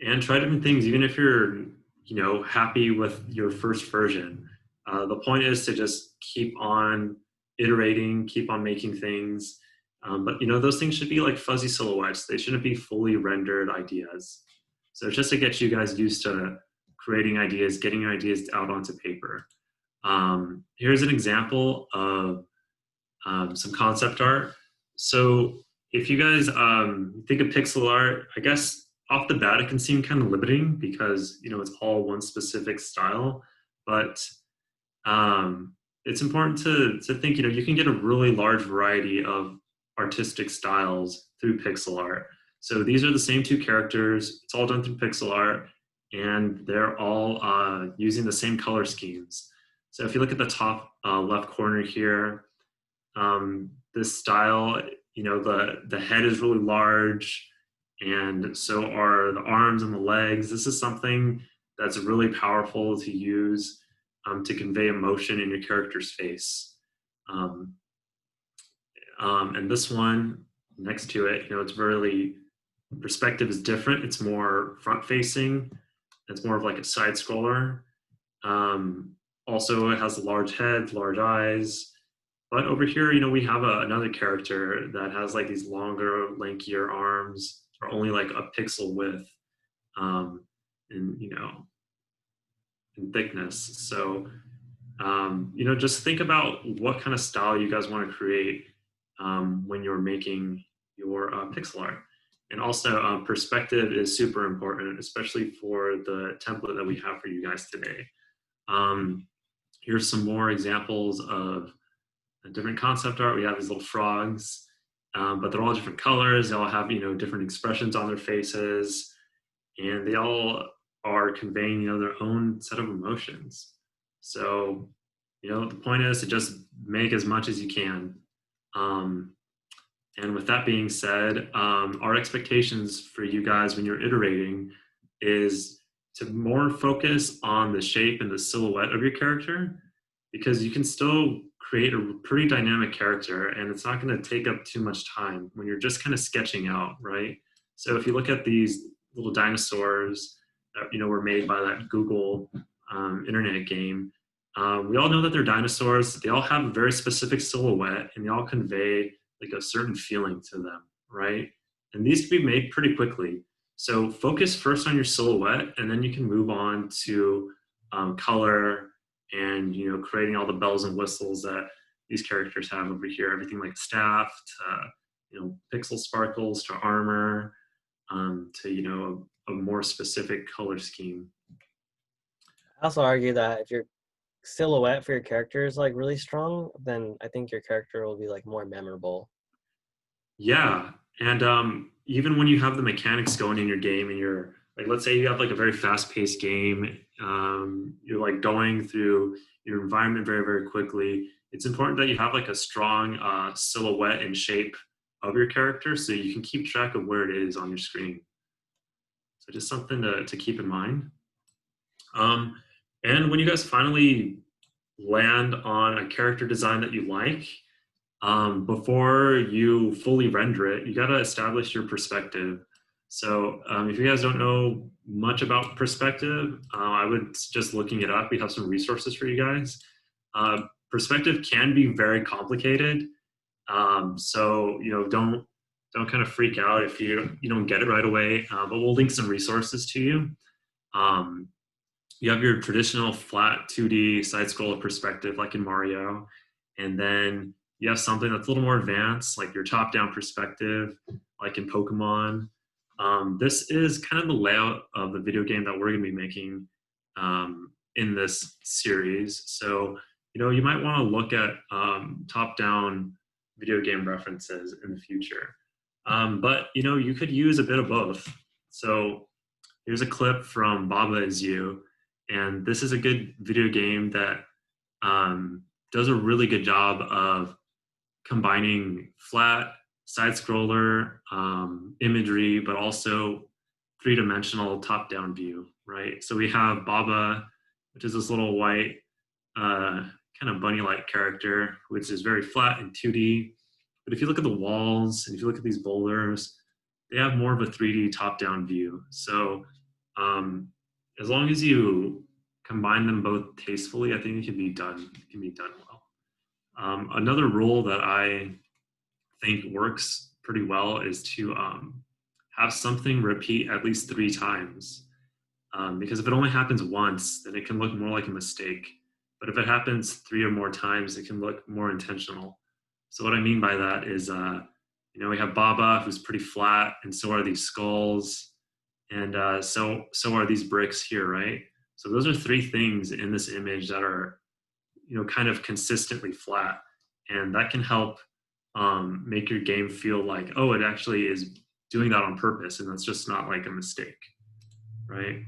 and try different things, even if you're, you know, happy with your first version. The point is to just keep on iterating, keep on making things. But, you know, those things should be like fuzzy silhouettes. They shouldn't be fully rendered ideas. So it's just to get you guys used to creating ideas, getting your ideas out onto paper. Here's an example of some concept art. So if you guys think of pixel art, I guess off the bat it can seem kind of limiting because, you know, it's all one specific style. But it's important to think, you know, you can get a really large variety of artistic styles through pixel art. So these are the same two characters. It's all done through pixel art, and they're all using the same color schemes. So if you look at the top left corner here, this style, you know, the head is really large, and so are the arms and the legs. This is something that's really powerful to use to convey emotion in your character's face. And this one next to it, you know, it's really, perspective is different. It's more front facing. It's more of like a side scroller. Also, it has a large head, large eyes. But over here, you know, we have another character that has like these longer, lankier arms, or only like a pixel width, in, you know, in thickness. So, you know, just think about what kind of style you guys want to create when you're making your pixel art. And also, perspective is super important, especially for the template that we have for you guys today. Here's some more examples of different concept art. We have these little frogs, but they're all different colors. They all have, you know, different expressions on their faces, and they all are conveying, you know, their own set of emotions. So, you know, the point is to just make as much as you can. And with that being said, our expectations for you guys when you're iterating is to more focus on the shape and the silhouette of your character, because you can still create a pretty dynamic character and it's not going to take up too much time when you're just kind of sketching out, right? So if you look at these little dinosaurs that, you know, were made by that Google internet game, we all know that they're dinosaurs. They all have a very specific silhouette and they all convey like a certain feeling to them, right? And these can be made pretty quickly. So focus first on your silhouette, and then you can move on to color and, you know, creating all the bells and whistles that these characters have over here. Everything like staff to, you know, pixel sparkles to armor to, you know, a more specific color scheme. I also argue that if you're silhouette for your character is like really strong, then I think your character will be like more memorable. Yeah, and even when you have the mechanics going in your game, and you're like, let's say you have like a very fast-paced game, you're like going through your environment very, very quickly. It's important that you have like a strong silhouette and shape of your character, so you can keep track of where it is on your screen. So just something to keep in mind. And when you guys finally land on a character design that you like, before you fully render it, you got to establish your perspective. So if you guys don't know much about perspective, I would suggest looking it up. We have some resources for you guys. Perspective can be very complicated. So don't kind of freak out if you don't get it right away. But we'll link some resources to you. You have your traditional flat 2D side scroller perspective like in Mario, and then you have something that's a little more advanced like your top down perspective like in Pokemon. This is kind of the layout of the video game that we're going to be making in this series. So you might want to look at top down video game references in the future. But you could use a bit of both. So here's a clip from Baba Is You. And this is a good video game that does a really good job of combining flat side scroller imagery, but also three-dimensional top-down view, right? So we have Baba, which is this little white kind of bunny-like character, which is very flat and 2D. But if you look at the walls and if you look at these boulders, they have more of a 3D top-down view. So as long as you combine them both tastefully, I think it can be done. It can be done well. Another rule that I think works pretty well is to have something repeat at least 3 times. Because if it only happens once, then it can look more like a mistake. But if it happens 3 or more times, it can look more intentional. So what I mean by that is, we have Baba, who's pretty flat, and so are these skulls, and so are these bricks here, right? So those are 3 things in this image that are, kind of consistently flat, and that can help make your game feel like, oh, it actually is doing that on purpose, and that's just not like a mistake, right?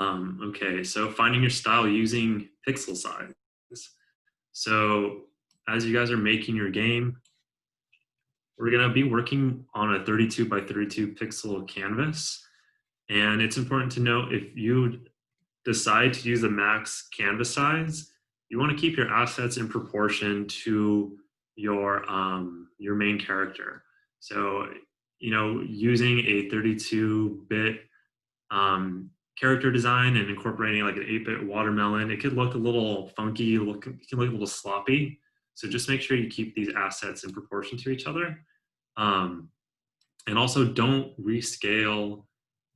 Okay, so finding your style using pixel size. So as you guys are making your game, we're gonna be working on a 32 by 32 pixel canvas. And it's important to note, if you decide to use the max canvas size, you want to keep your assets in proportion to your main character. So, using a 32-bit character design and incorporating like an 8-bit watermelon, it could look a little funky, it can look a little sloppy. So just make sure you keep these assets in proportion to each other. And also don't rescale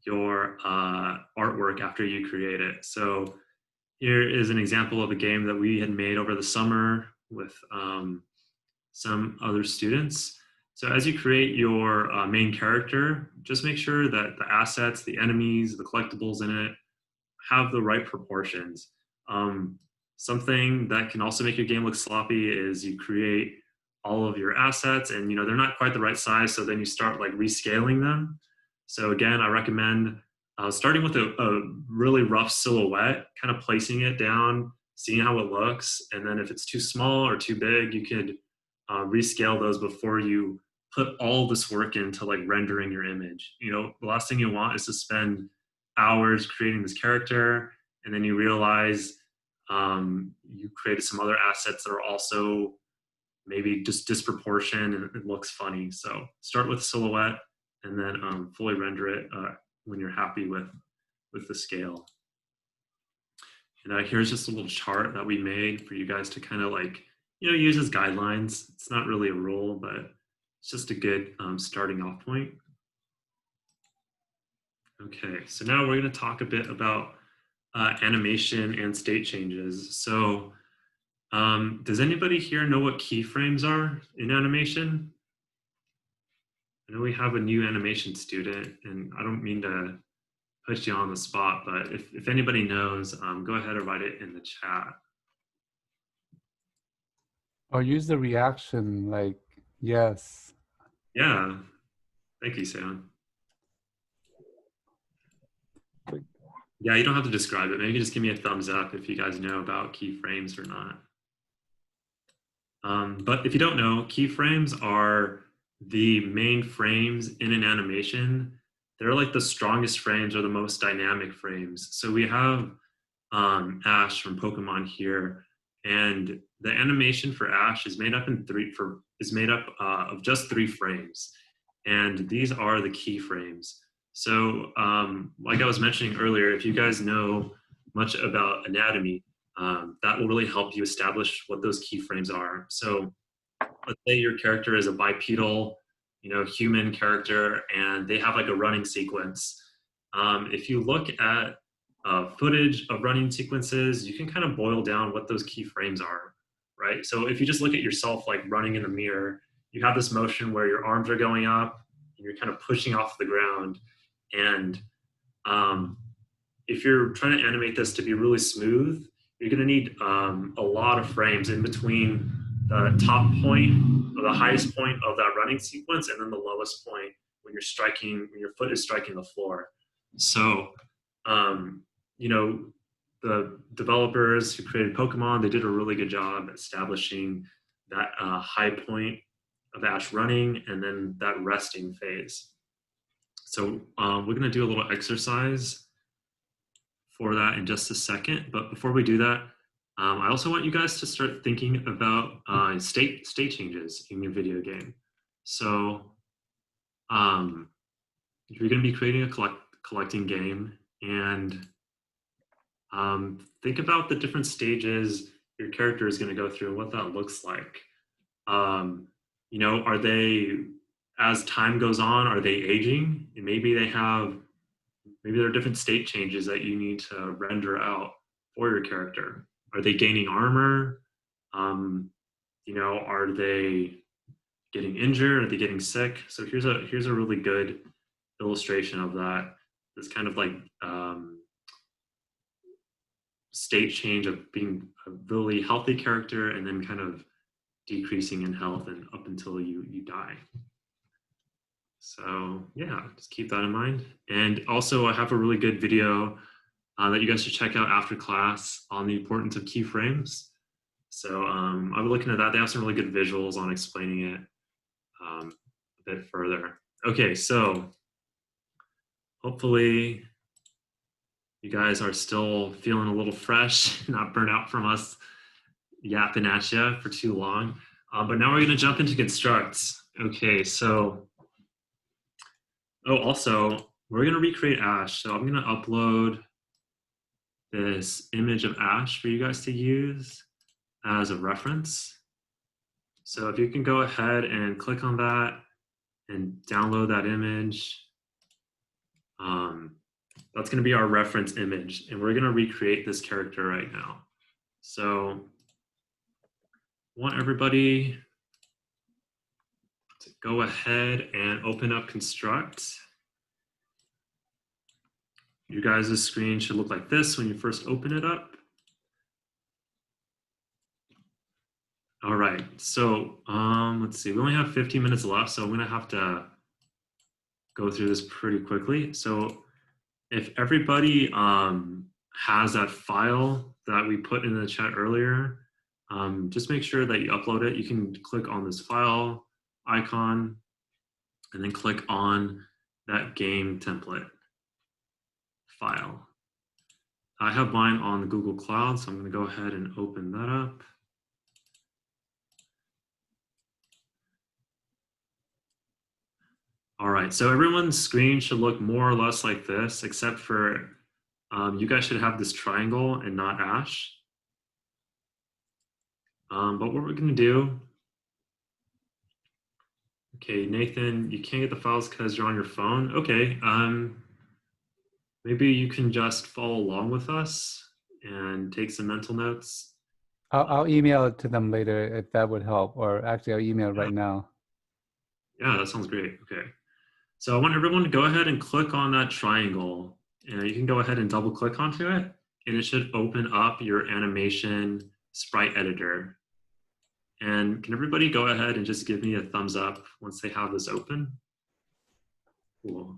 your artwork after you create it. So here is an example of a game that we had made over the summer with some other students. So as you create your main character, just make sure that the assets, the enemies, the collectibles in it have the right proportions. Something that can also make your game look sloppy is you create all of your assets and they're not quite the right size, so then you start like rescaling them. So again, I recommend starting with a really rough silhouette, kind of placing it down, seeing how it looks, and then if it's too small or too big, you could rescale those before you put all this work into like rendering your image. The last thing you want is to spend hours creating this character, and then you realize you created some other assets that are also maybe just disproportioned and it looks funny. So start with silhouette and then fully render it when you're happy with the scale. And here's just a little chart that we made for you guys to kind of like, use as guidelines. It's not really a rule, but it's just a good starting off point. Okay, so now we're going to talk a bit about animation and state changes. So does anybody here know what keyframes are in animation? I know we have a new animation student, and I don't mean to put you on the spot, but if anybody knows, go ahead and write it in the chat. Or use the reaction like, yes. Yeah, thank you, Sam. Yeah, you don't have to describe it. Maybe just give me a thumbs up if you guys know about keyframes or not. But if you don't know, keyframes are the main frames in an animation. They're like the strongest frames or the most dynamic frames. So we have Ash from Pokemon here, and the animation for Ash is made up of just 3 frames, and these are the keyframes. So, like I was mentioning earlier, if you guys know much about anatomy, that will really help you establish what those keyframes are. So, let's say your character is a bipedal, human character, and they have like a running sequence. If you look at footage of running sequences, you can kind of boil down what those keyframes are, right? So if you just look at yourself like running in the mirror, you have this motion where your arms are going up, and you're kind of pushing off the ground. And if you're trying to animate this to be really smooth, you're going to need a lot of frames in between the top point or the highest point of that running sequence and then the lowest point when your foot is striking the floor. So, the developers who created Pokemon, they did a really good job establishing that high point of Ash running and then that resting phase. So we're going to do a little exercise for that in just a second. But before we do that, I also want you guys to start thinking about state changes in your video game. So you're going to be creating a collecting game, and think about the different stages your character is going to go through and what that looks like. Are they, as time goes on, are they aging? And maybe there are different state changes that you need to render out for your character. Are they gaining armor? Are they getting injured? Are they getting sick? So here's a really good illustration of that. This kind of like state change of being a really healthy character and then kind of decreasing in health and up until you die. So yeah, just keep that in mind. And also I have a really good video that you guys should check out after class on the importance of keyframes. So I'll be looking at that. They have some really good visuals on explaining it a bit further. Okay, so hopefully you guys are still feeling a little fresh, not burnt out from us yapping at you for too long. But now we're gonna jump into constructs. Okay, so, also, we're gonna recreate Ash. So I'm gonna upload this image of Ash for you guys to use as a reference. So if you can go ahead and click on that and download that image, that's going to be our reference image, and we're going to recreate this character right now. So I want everybody to go ahead and open up Construct. You guys' screen should look like this when you first open it up. All right, so let's see, we only have 15 minutes left, so I'm gonna have to go through this pretty quickly. So if everybody has that file that we put in the chat earlier, just make sure that you upload it. You can click on this file icon and then click on that game template file. I have mine on the Google Cloud, so I'm gonna go ahead and open that up. All right, so everyone's screen should look more or less like this, except for you guys should have this triangle and not Ash. But what we're gonna do, okay, Nathan, you can't get the files because you're on your phone. Okay, maybe you can just follow along with us and take some mental notes. I'll email it to them later if that would help, or actually I'll email it right now. Yeah, that sounds great. Okay. So I want everyone to go ahead and click on that triangle And you can go ahead and double click onto it, and it should open up your animation sprite editor. And can everybody go ahead and just give me a thumbs up once they have this open? Cool.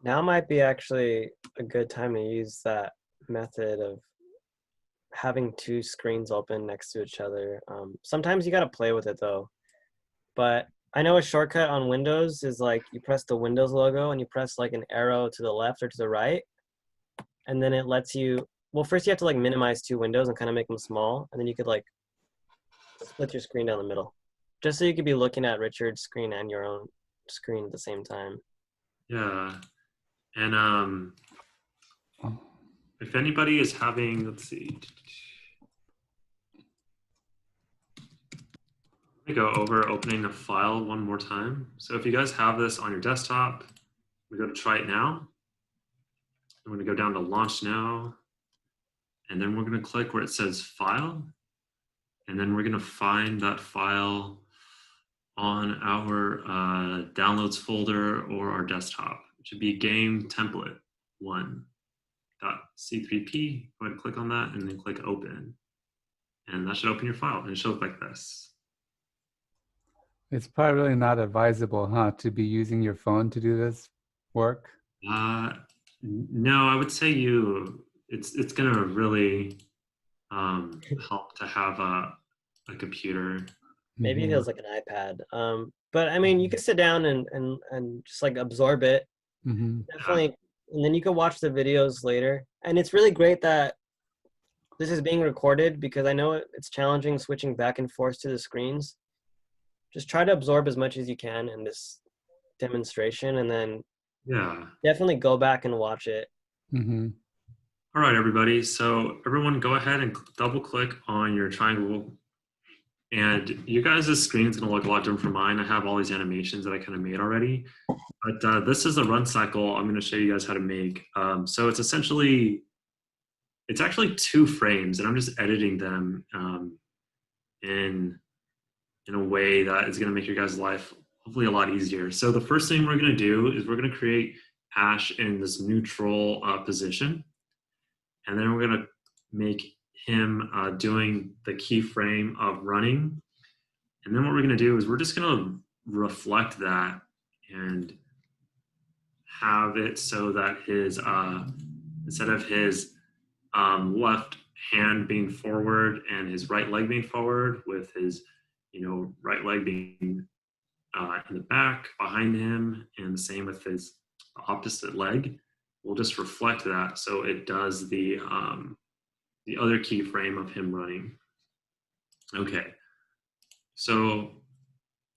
Now might be actually a good time to use that method of having two screens open next to each other. Sometimes you got to play with it though. But I know a shortcut on Windows is like you press the Windows logo and you press like an arrow to the left or to the right. And then it lets you, well, first you have to like minimize two windows and kind of make them small. And then you could like split your screen down the middle. Just so you could be looking at Richard's screen and your own screen at the same time. Yeah. And if anybody is having, let's see. Let me go over opening the file one more time. So if you guys have this on your desktop, we go to try it now. I'm going to go down to launch now. And then we're going to click where it says file. And then we're going to find that file on our downloads folder or our desktop. It should be game template 1.c3p. Go ahead and click on that and then click open. And that should open your file and it should look like this. It's probably really not advisable, huh, to be using your phone to do this work? No, I would say it's gonna really help to have a computer. Maybe it feels like an iPad. But I mean, you could sit down and just like absorb it. Definitely. And then you can watch the videos later. And it's really great that this is being recorded because I know it's challenging switching back and forth to the screens. Just try to absorb as much as you can in this demonstration and then definitely go back and watch it. All right, everybody. So everyone go ahead and double click on your triangle. And you guys' screen is going to look a lot different from mine. I have all these animations that I kind of made already. But this is a run cycle I'm going to show you guys how to make. So it's essentially, it's actually 2 frames, and I'm just editing them in a way that is going to make your guys' life hopefully a lot easier. So the first thing we're going to do is we're going to create Ash in this neutral position. And then we're going to make him doing the keyframe of running. And then what we're going to do is we're just going to reflect that and have it so that his, instead of his left hand being forward and his right leg being forward with his right leg being in the back behind him, and the same with his opposite leg. We'll just reflect that so it does the other keyframe of him running. Okay, so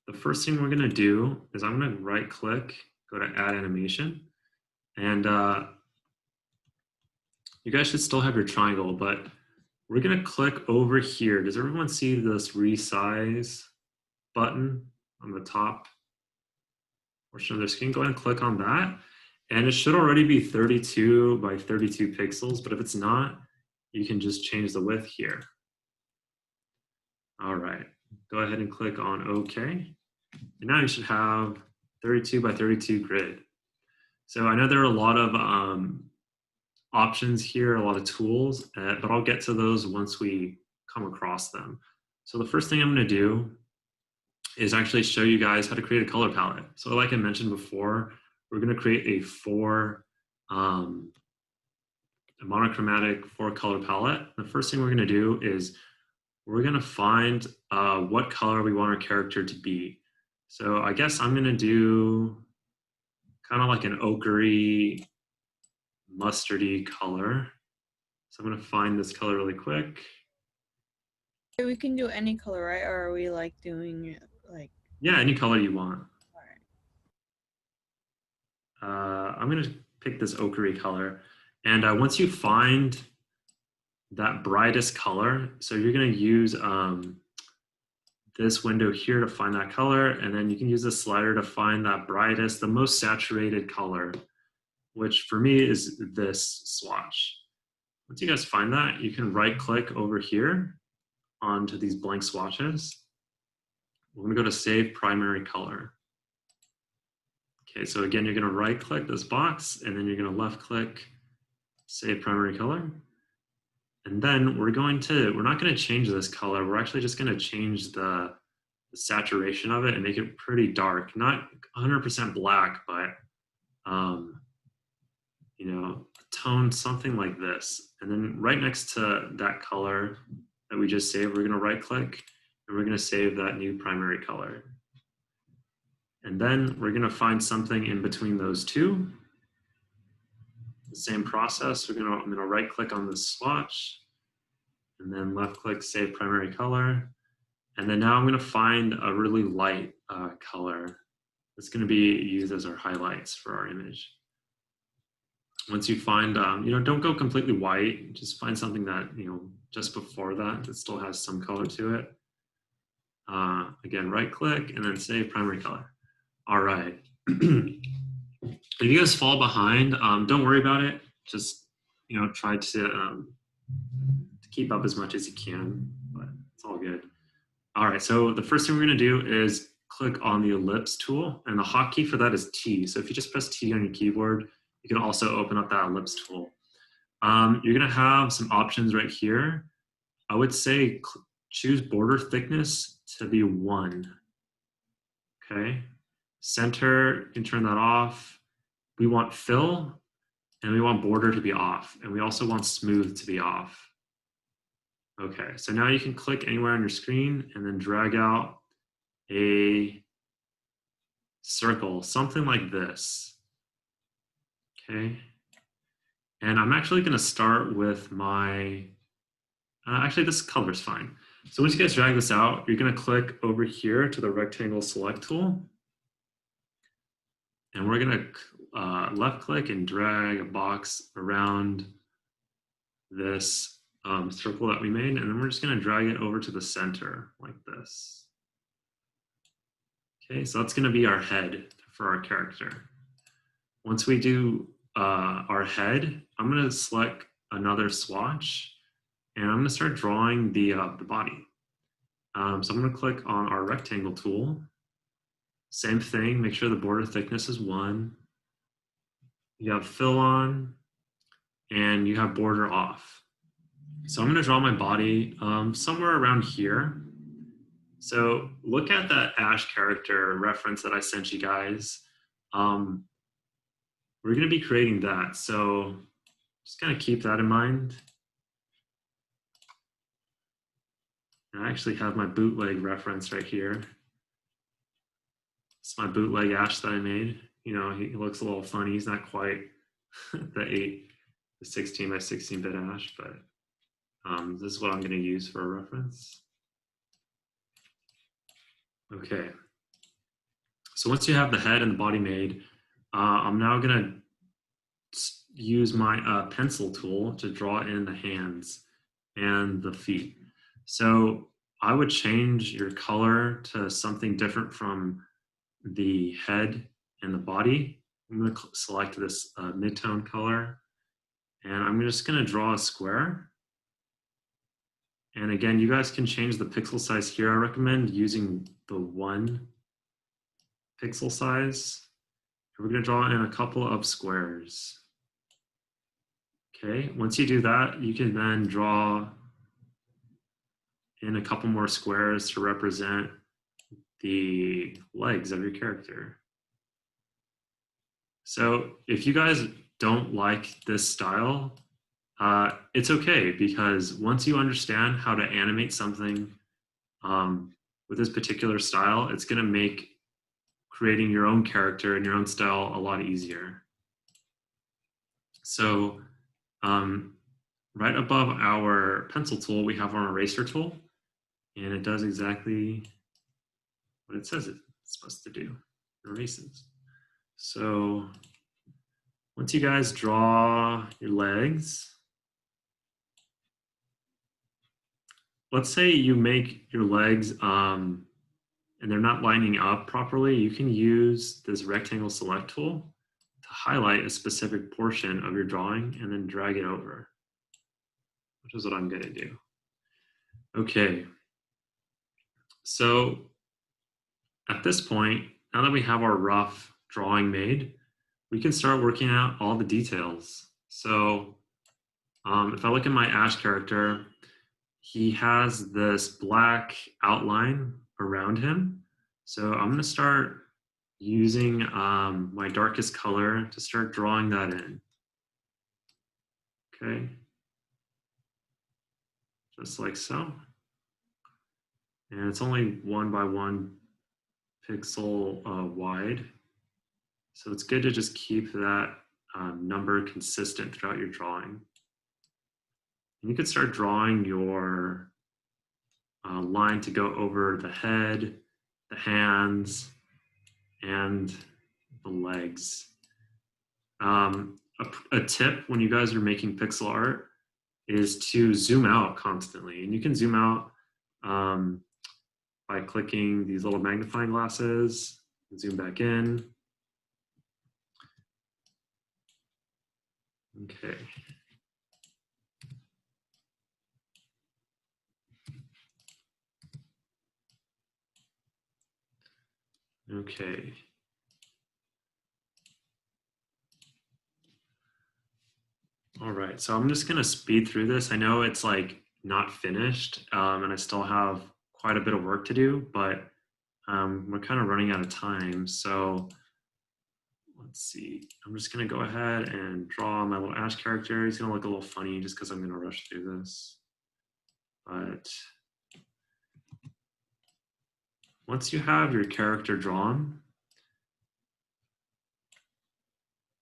the first thing we're gonna do is I'm gonna right click, go to add animation, and you guys should still have your triangle, but we're gonna click over here. Does everyone see this resize button on the top portion of their screen? Go ahead and click on that. And it should already be 32 by 32 pixels, but if it's not, you can just change the width here. All right, go ahead and click on OK. And now you should have 32 by 32 grid. So I know there are a lot of options here, a lot of tools, but I'll get to those once we come across them. So the first thing I'm gonna do is actually show you guys how to create a color palette. So like I mentioned before, we're going to create a monochromatic 4-color palette. The first thing we're going to do is we're going to find what color we want our character to be. So I guess I'm going to do kind of like an ochre-y, mustardy color. So I'm going to find this color really quick. We can do any color, right? Or are we like doing it like? Yeah, any color you want. All right. I'm going to pick this ochre color. And once you find that brightest color, so you're going to use this window here to find that color. And then you can use the slider to find that brightest, the most saturated color, which for me is this swatch. Once you guys find that, you can right click over here onto these blank swatches. We're going to go to save primary color. Okay, so again, you're going to right click this box and then you're going to left click Save primary color. And then we're not going to change this color. We're actually just going to change the saturation of it and make it pretty dark. Not 100% black, but, you know, a tone something like this. And then right next to that color that we just saved, we're going to right click and we're going to save that new primary color. And then we're going to find something in between those two. The same process. I'm going to right click on this swatch and then left click save primary color. And then now I'm going to find a really light color that's going to be used as our highlights for our image. Once you find, you know, don't go completely white, just find something that, you know, just before that still has some color to it. Again, right click and then save primary color. All right. If you guys fall behind, don't worry about it. Just, you know, try to keep up as much as you can, but it's all good. All right, so the first thing we're going to do is click on the ellipse tool, and the hotkey for that is T. So if you just press T on your keyboard, you can also open up that ellipse tool. You're going to have some options right here. I would say choose border thickness to be 1. Okay. Center, you can turn that off. We want fill, and we want border to be off, and we also want smooth to be off. Okay, so now you can click anywhere on your screen and then drag out a circle, something like this. Okay, and I'm actually going to start with my, actually this color is fine. So once you guys drag this out, you're going to click over here to the rectangle select tool. And we're going to left click and drag a box around this circle that we made, and then we're just going to drag it over to the center like this. Okay, so that's going to be our head for our character. Once we do our head, I'm going to select another swatch, and I'm going to start drawing the body. So I'm going to click on our rectangle tool. Same thing, make sure the border thickness is 1. You have fill on, and you have border off. So I'm going to draw my body somewhere around here. So look at that Ash character reference that I sent you guys. We're going to be creating that. So just kind of keep that in mind. And I actually have my bootleg reference right here. It's my bootleg Ash that I made. You know, he looks a little funny. He's not quite the 16 by 16-bit Ash, but this is what I'm going to use for a reference. Okay. So once you have the head and the body made, I'm now going to use my pencil tool to draw in the hands and the feet. So I would change your color to something different from the head and the body. I'm going to select this mid-tone color, and I'm just going to draw a square. And again, you guys can change the pixel size here. I recommend using the 1 pixel size. We're going to draw in a couple of squares. Okay, once you do that, you can then draw in a couple more squares to represent the legs of your character. So if you guys don't like this style, it's okay, because once you understand how to animate something with this particular style, it's going to make creating your own character and your own style a lot easier. So right above our pencil tool, we have our eraser tool, and it does exactly what it says it's supposed to do. It erases. So once you guys draw your legs, let's say you make your legs and they're not lining up properly, you can use this rectangle select tool to highlight a specific portion of your drawing and then drag it over, which is what I'm going to do. Okay. So at this point, now that we have our rough drawing made, we can start working out all the details. So If I look at my Ash character, he has this black outline around him. So I'm going to start using my darkest color to start drawing that in. Okay. Just like so. And it's only 1 by 1 pixel wide. So it's good to just keep that number consistent throughout your drawing. And you could start drawing your line to go over the head, the hands, and the legs. A tip when you guys are making pixel art is to zoom out constantly. And you can zoom out by clicking these little magnifying glasses, zoom back in. Okay. Okay. All right, so I'm just gonna speed through this. I know it's like not finished and I still have quite a bit of work to do, but we're kind of running out of time. So let's see, I'm just gonna go ahead and draw my little Ash character. He's gonna look a little funny just because I'm gonna rush through this. But once you have your character drawn,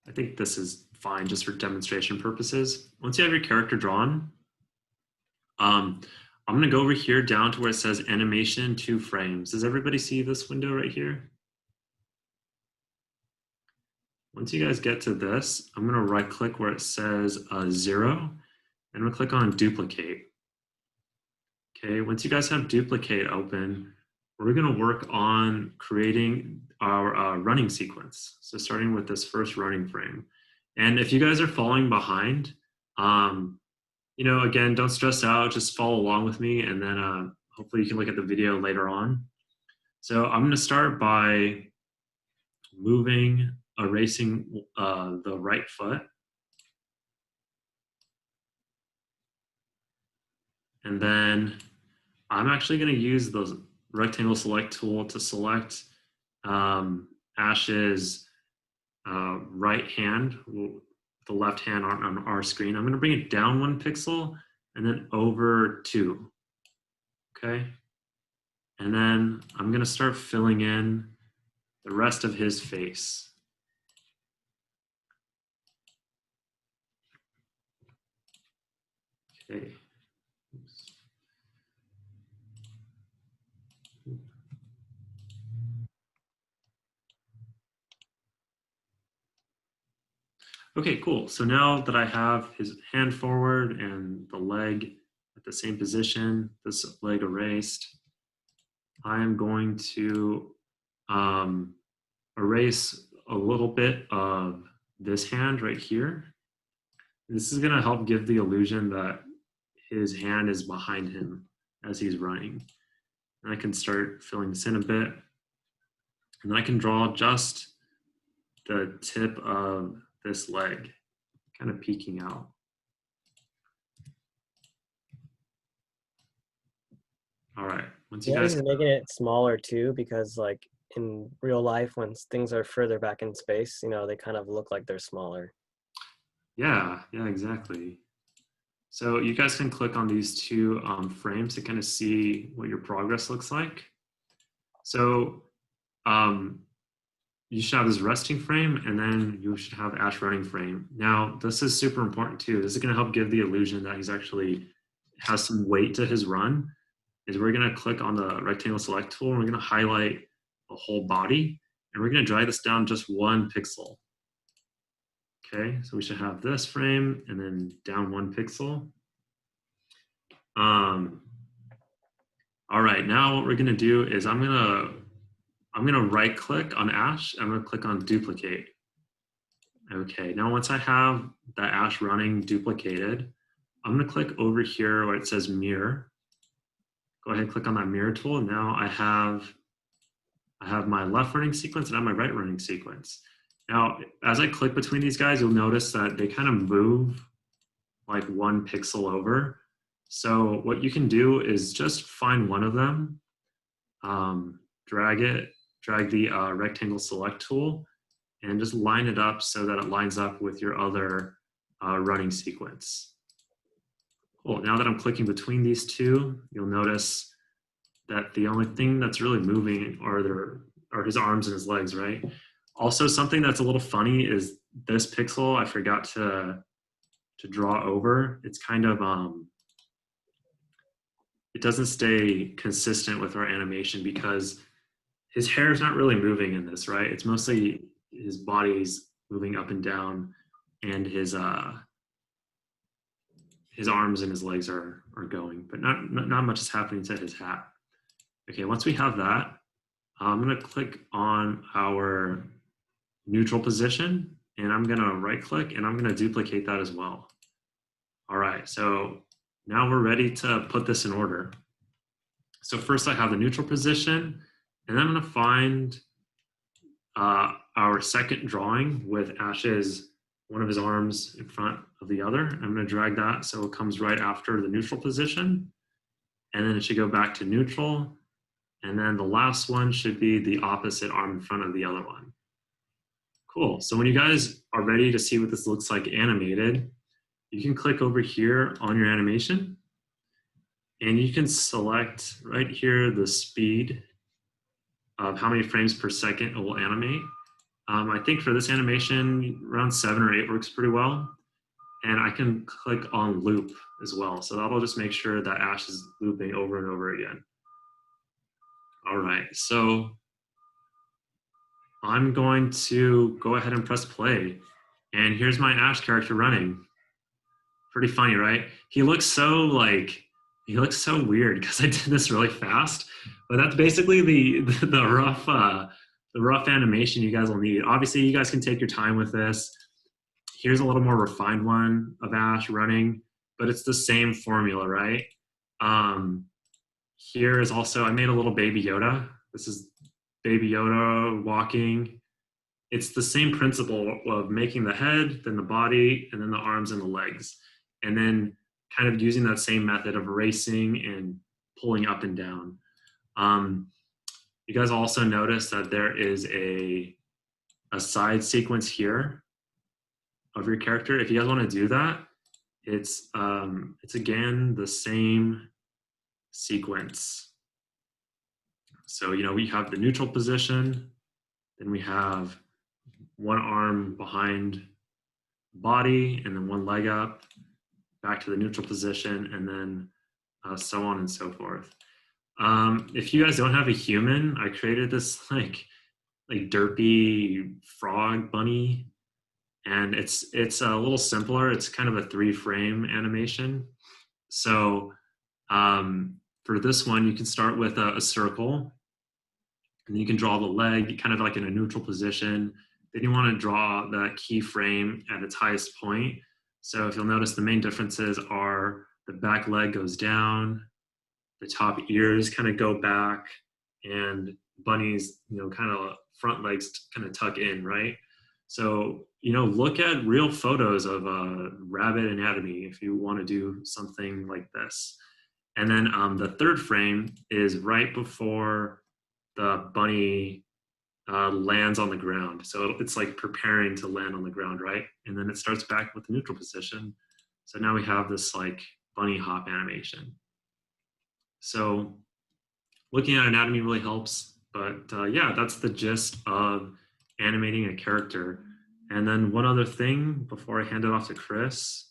I think this is fine just for demonstration purposes. Once you have your character drawn, I'm gonna go over here down to where it says animation 2 frames. Does everybody see this window right here? Once you guys get to this, I'm gonna right click where it says 0, and I'm gonna click on duplicate. Okay, once you guys have duplicate open, we're gonna work on creating our running sequence. So starting with this first running frame. And if you guys are falling behind, you know, again, don't stress out, just follow along with me, and then hopefully you can look at the video later on. So I'm gonna start by erasing the right foot. And then I'm actually gonna use the rectangle select tool to select Ash's right hand, the left hand on our screen. I'm gonna bring it down 1 pixel and then over 2, okay? And then I'm gonna start filling in the rest of his face. Okay. Oops. Okay, cool. So now that I have his hand forward and the leg at the same position, this leg erased, I am going to erase a little bit of this hand right here. This is gonna help give the illusion that his hand is behind him as he's running. And I can start filling this in a bit. And then I can draw just the tip of this leg, kind of peeking out. All right, once you Yeah, guys, he's making it smaller too, because like in real life, when things are further back in space, you know, they kind of look like they're smaller. yeah, exactly. So you guys can click on these 2 frames to kind of see what your progress looks like. So you should have this resting frame, and then you should have Ash running frame. Now, this is super important too. This is gonna help give the illusion that he's actually has some weight to his run. Is we're gonna click on the rectangle select tool, and we're gonna highlight the whole body, and we're gonna drag this down just 1 pixel. Okay, so we should have this frame and then down 1 pixel. All right, now what we're gonna do is I'm gonna right click on Ash, I'm gonna click on duplicate. Okay, now once I have that Ash running duplicated, I'm gonna click over here where it says mirror. Go ahead and click on that mirror tool. Now I have my left running sequence and I have my right running sequence. Now, as I click between these guys, you'll notice that they kind of move like 1 pixel over. So what you can do is just find one of them, drag the rectangle select tool, and just line it up so that it lines up with your other running sequence. Cool. Now that I'm clicking between these two, you'll notice that the only thing that's really moving are his arms and his legs, right? Also, something that's a little funny is this pixel I forgot to draw over. It's kind of, it doesn't stay consistent with our animation because his hair is not really moving in this, right? It's mostly his body's moving up and down, and his arms and his legs are going, but not much is happening to his hat. Okay, once we have that, I'm gonna click on our neutral position, and I'm gonna right click, and I'm gonna duplicate that as well. All right, so now we're ready to put this in order. So first I have the neutral position, and I'm gonna find our second drawing with Ash's, one of his arms in front of the other. I'm gonna drag that so it comes right after the neutral position, and then it should go back to neutral, and then the last one should be the opposite arm in front of the other one. Cool, so when you guys are ready to see what this looks like animated, you can click over here on your animation, and you can select right here the speed of how many frames per second it will animate. I think for this animation, around 7 or 8 works pretty well. And I can click on loop as well. So that'll just make sure that Ash is looping over and over again. All right, so I'm going to go ahead and press play. And here's my Ash character running. Pretty funny, right? He looks so weird because I did this really fast. But that's basically the rough animation you guys will need. Obviously, you guys can take your time with this. Here's a little more refined one of Ash running, but it's the same formula, right? Here is also, I made a little Baby Yoda. This is Baby Yoda walking. It's the same principle of making the head, then the body, and then the arms and the legs. And then kind of using that same method of erasing and pulling up and down. You guys also notice that there is a side sequence here of your character. If you guys want to do that, it's again the same sequence. So we have the neutral position, then we have one arm behind body, and then one leg up, back to the neutral position, and then so on and so forth. If you guys don't have a human, I created this like derpy frog bunny, and it's a little simpler. It's kind of a 3-frame animation. So for this one, you can start with a circle, and then you can draw the leg kind of like in a neutral position. Then you want to draw the keyframe at its highest point. So if you'll notice, the main differences are the back leg goes down, the top ears kind of go back, and bunny's kind of front legs kind of tuck in, right? So look at real photos of rabbit anatomy if you want to do something like this. And then the third frame is right before the bunny lands on the ground. So it's like preparing to land on the ground, right? And then it starts back with the neutral position. So now we have this like bunny hop animation. So looking at anatomy really helps, but yeah, that's the gist of animating a character. And then one other thing before I hand it off to Chris,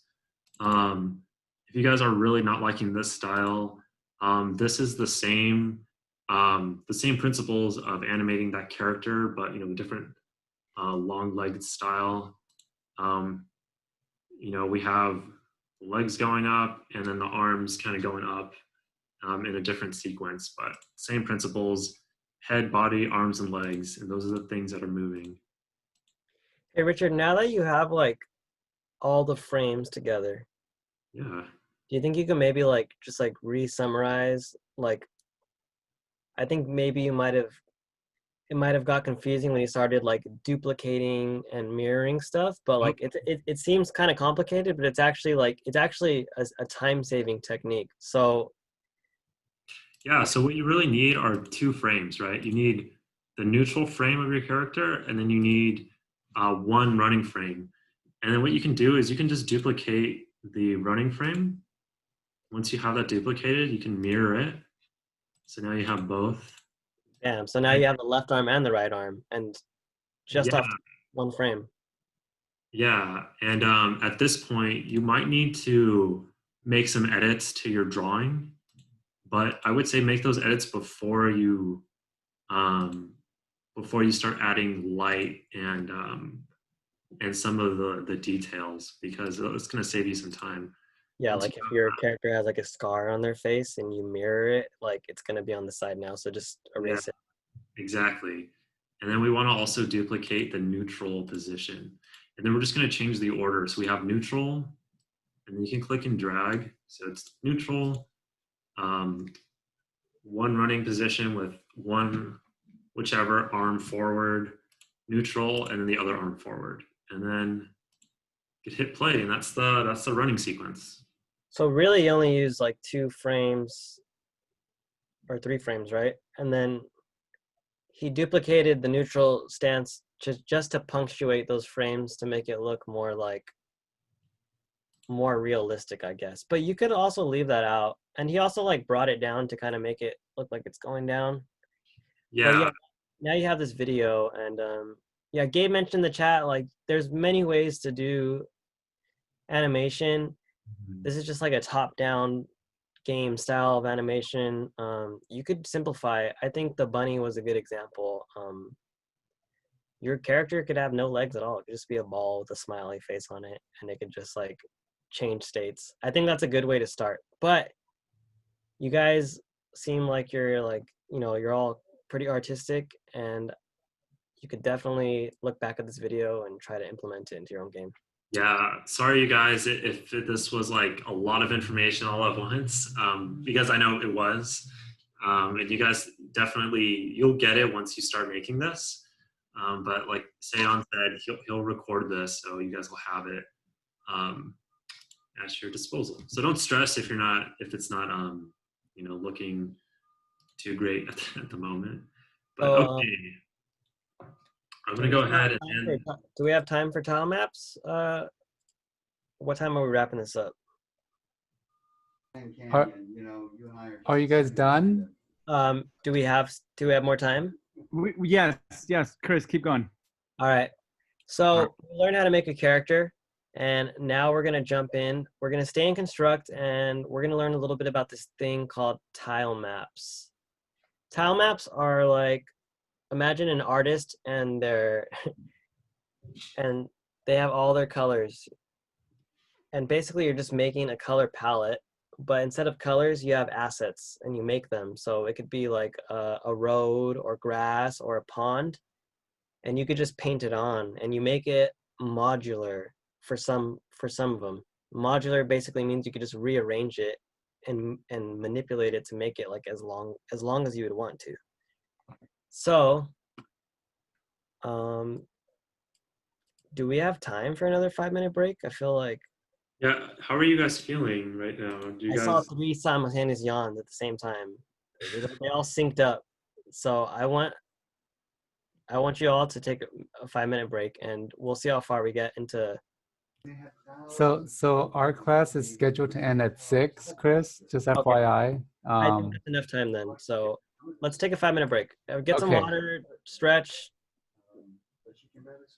if you guys are really not liking this style, this is the same principles of animating that character, but different long-legged style. We have legs going up and then the arms kind of going up in a different sequence, but same principles: head, body, arms, and legs, and those are the things that are moving. Hey Richard, now that you have like all the frames together, Yeah. do you think you can maybe just re-summarize? I think maybe it it might have got confusing when he started like duplicating and mirroring stuff, but like it seems kind of complicated, but it's actually a time-saving technique. So Yeah, so what you really need are 2 frames, right? You need the neutral frame of your character, and then you need 1 running frame. And then what you can do is you can just duplicate the running frame. Once you have that duplicated, you can mirror it. So now you have both. damn, so now you have the left arm and the right arm, and just Yeah, off 1 frame. yeah. And at this point, you might need to make some edits to your drawing, but I would say make those edits before you start adding light and some of the details, because it's going to save you some time. Yeah, Once you like if your character has like a scar on their face and you mirror it, like it's gonna be on the side now, so just erase it. Exactly. And then we want to also duplicate the neutral position. And then we're just going to change the order. So we have neutral, and then you can click and drag. So it's neutral, 1 running position with 1, whichever arm forward, neutral, and then the other arm forward. And then you could hit play, and that's the running sequence. So really you only use like 2 frames or 3 frames, right? And then he duplicated the neutral stance just to punctuate those frames to make it look more realistic, I guess. But you could also leave that out. And he also like brought it down to kind of make it look like it's going down. But Yeah. yeah, now you have this video, and yeah, Gabe mentioned in the chat like there's many ways to do animation. This is just like a top-down game style of animation. You could simplify it. I think the bunny was a good example. Your character could have no legs at all. It could just be a ball with a smiley face on it, and it could just like change states. I think that's a good way to start. But you guys seem like you're like, you're all pretty artistic, and you could definitely look back at this video and try to implement it into your own game. Yeah, sorry you guys if this was like a lot of information all at once, because I know it was. And you guys you'll get it once you start making this. But like Seon said, he'll record this, so you guys will have it at your disposal. So don't stress if it's not looking too great at the moment. But okay, I'm gonna go ahead and do we have time for tile maps? What time are we wrapping this up? Are you guys done? Do we have more time? Yes, Chris, keep going. All right. So we learned how to make a character, and now we're gonna jump in. We're gonna stay in construct, and we're gonna learn a little bit about this thing called tile maps. Tile maps are like, imagine an artist and and they have all their colors. And basically you're just making a color palette, but instead of colors, you have assets and you make them. So it could be like a road or grass or a pond, and you could just paint it on, and you make it modular for some of them. Modular basically means you could just rearrange it and manipulate it to make it like as long as you would want to. So, do we have time for another 5-minute break? I feel like. yeah. How are you guys feeling right now? I saw 3 simultaneous yawns at the same time. They all synced up. So I want you all to take a 5-minute break, and we'll see how far we get into. So our class is scheduled to end at 6, Chris, just Okay. FYI. I think that's enough time then. So let's take a 5-minute break. Get some Okay. water, stretch.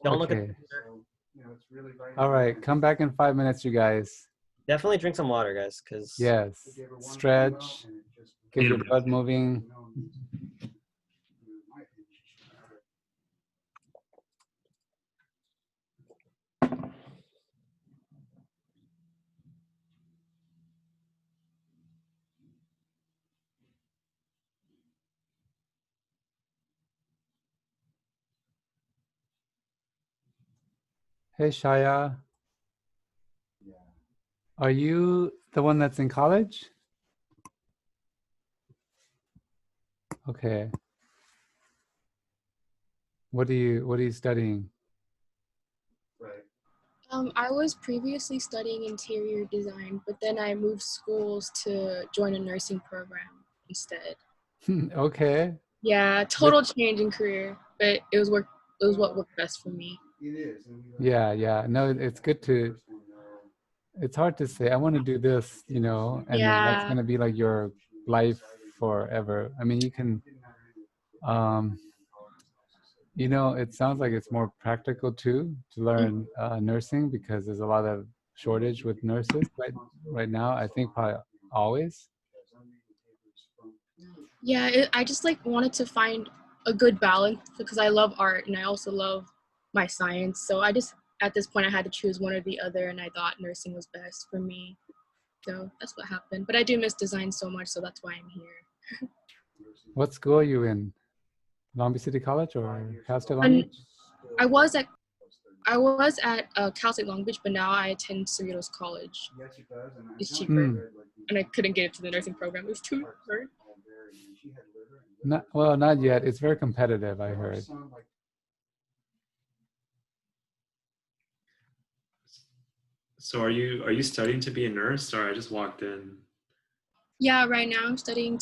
Don't look at the Okay. computer. All right, come back in 5 minutes, you guys. Definitely drink some water, guys, because Yes, stretch, get your blood moving. Hey, Shaya. Are you the one that's in college? Okay. What are you studying? I was previously studying interior design, but then I moved schools to join a nursing program instead. Okay. Yeah, total change in career, but it was what worked best for me. Yeah, yeah. No, it's good to. It's hard to say. I want to do this, you know, and then that's Yeah. going to be like your life forever. I mean, you can. Um, You know, it sounds like it's more practical too to learn nursing because there's a lot of shortage with nurses right now. I think probably always. Yeah, I just like wanted to find a good balance because I love art and I also love my science. So I just at this point I had to choose one or the other, and I thought nursing was best for me. So that's what happened. But I do miss design so much, so that's why I'm here. What school are you in? Long Beach City College or Cal State Long And Beach? I was at Cal State Long Beach, but now I attend Cerritos College. It's cheaper, and I couldn't get into the nursing program. It was too hard. Not yet. It's very competitive, I heard. So are you studying to be a nurse? Sorry, I just walked in. Yeah, right now I'm studying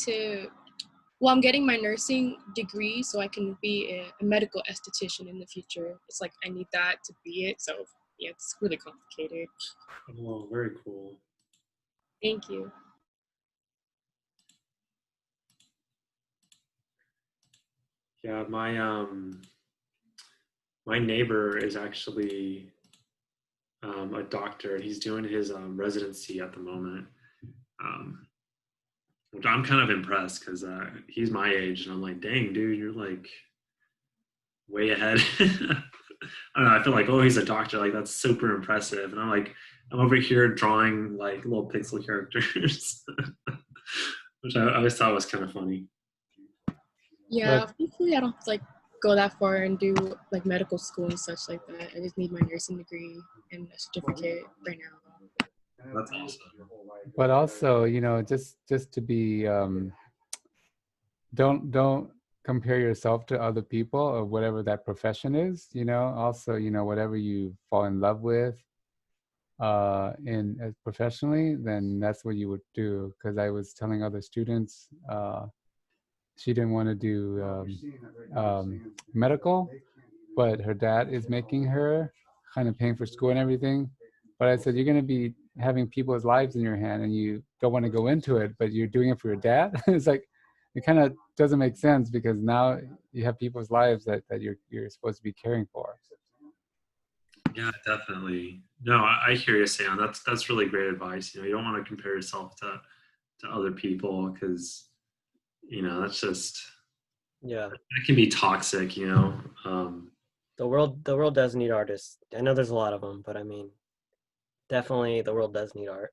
I'm getting my nursing degree so I can be a medical esthetician in the future. It's like I need that to be it. So yeah, it's really complicated. Oh, very cool. Thank you. Yeah, my neighbor is actually a doctor. He's doing his residency at the moment, which I'm kind of impressed because he's my age, and I'm like, dang, dude, you're like way ahead. I don't know. I feel like, oh, he's a doctor. Like that's super impressive, and I'm over here drawing like little pixel characters, which I always thought was kind of funny. Yeah, hopefully I don't have to like go that far and do like medical school and such like that. I just need my nursing degree and a certificate right now. That's awesome. But also, you know, just to be don't compare yourself to other people or whatever that profession is, you know. Also, you know, whatever you fall in love with in professionally, then that's what you would do. Because I was telling other students she didn't want to do medical, but her dad is making her kind of paying for school and everything. But I said, you're going to be having people's lives in your hand and you don't want to go into it, but you're doing it for your dad. It's like, it kind of doesn't make sense because now you have people's lives that you're supposed to be caring for. Yeah, definitely. No, I hear you, Sam. That's really great advice. You know, you don't want to compare yourself to other people because, you know, that's just it can be toxic. You know, the world does need artists. I know there's a lot of them, but I mean, definitely the world does need art.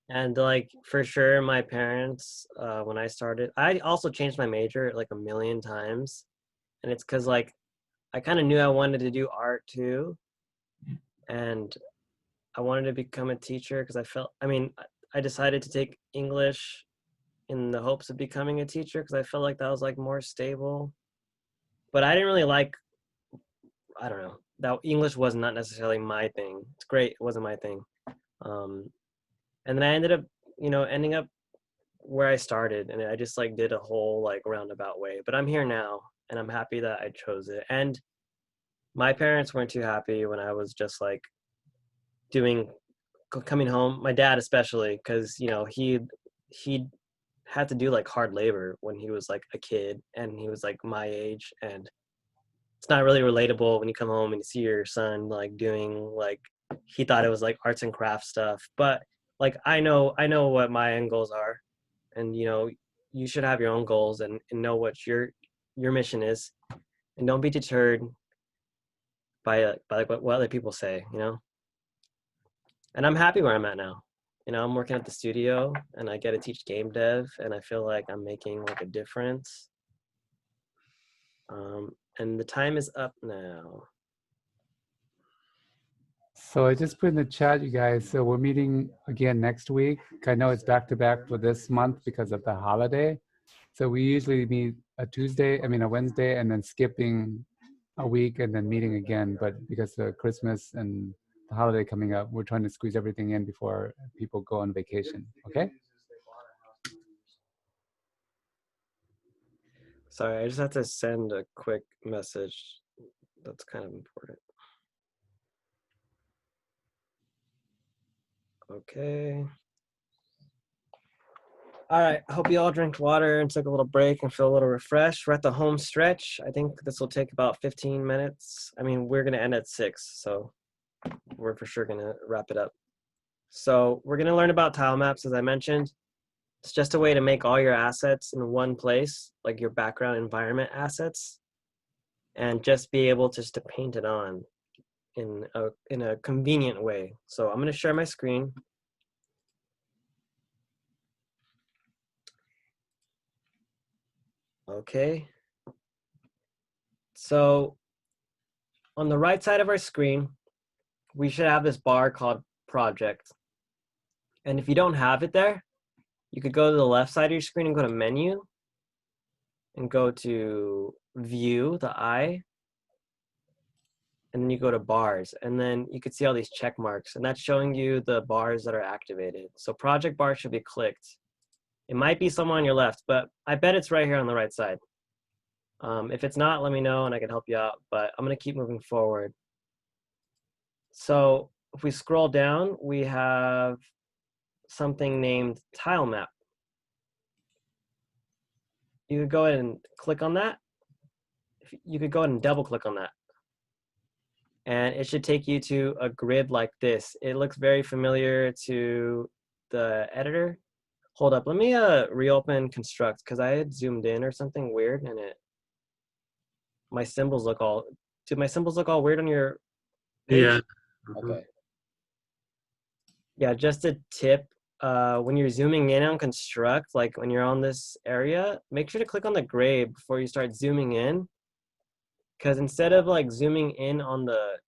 And like for sure, my parents, when I started, I also changed my major like a million times, and it's because like I kind of knew I wanted to do art too, and I wanted to become a teacher because I decided to take English in the hopes of becoming a teacher because I felt like that was like more stable. But I didn't really like, I don't know, that English was not necessarily my thing. It's great, it wasn't my thing. And then I ended up, ending up where I started, and I just like did a whole like roundabout way. But I'm here now, and I'm happy that I chose it. And my parents weren't too happy when I was just like coming home. My dad especially, because he had to do like hard labor when he was like a kid, and he was like my age, and it's not really relatable when you come home and you see your son like doing like he thought it was like arts and crafts stuff. But like I know what my end goals are, and you should have your own goals and know what your mission is, and don't be deterred by like what other people say. And I'm happy where I'm at now. I'm working at the studio and I get to teach game dev, and I feel like I'm making like a difference. And the time is up now. So I just put in the chat, you guys. So we're meeting again next week. I know it's back to back for this month because of the holiday. So we usually meet a Wednesday, and then skipping a week and then meeting again. But because of Christmas and the holiday coming up, we're trying to squeeze everything in before people go on vacation. Okay? Sorry, I just have to send a quick message that's kind of important. Okay. All right, hope you all drank water and took a little break and feel a little refreshed. We're at the home stretch. I think this will take about 15 minutes. I mean, we're gonna end at 6, so we're for sure gonna wrap it up. So we're gonna learn about tile maps, as I mentioned. It's just a way to make all your assets in one place, like your background environment assets, and just be able just to paint it on in a convenient way. So I'm gonna share my screen. Okay. So on the right side of our screen, we should have this bar called project. And if you don't have it there, you could go to the left side of your screen and go to menu and go to view, the eye, and then you go to bars, and then you could see all these check marks, and that's showing you the bars that are activated. So project bar should be clicked. It might be somewhere on your left, but I bet it's right here on the right side. If it's not, let me know and I can help you out, but I'm gonna keep moving forward. So if we scroll down, we have something named tile map. You could go ahead and click on that. You could go ahead and double click on that. And it should take you to a grid like this. It looks very familiar to the editor. Hold up, let me reopen construct because I had zoomed in or something weird and my symbols look all, do my symbols look all weird on your page? Yeah. Okay. Yeah, just a tip, when you're zooming in on construct, like when you're on this area, make sure to click on the gray before you start zooming in. Because instead of like zooming in on the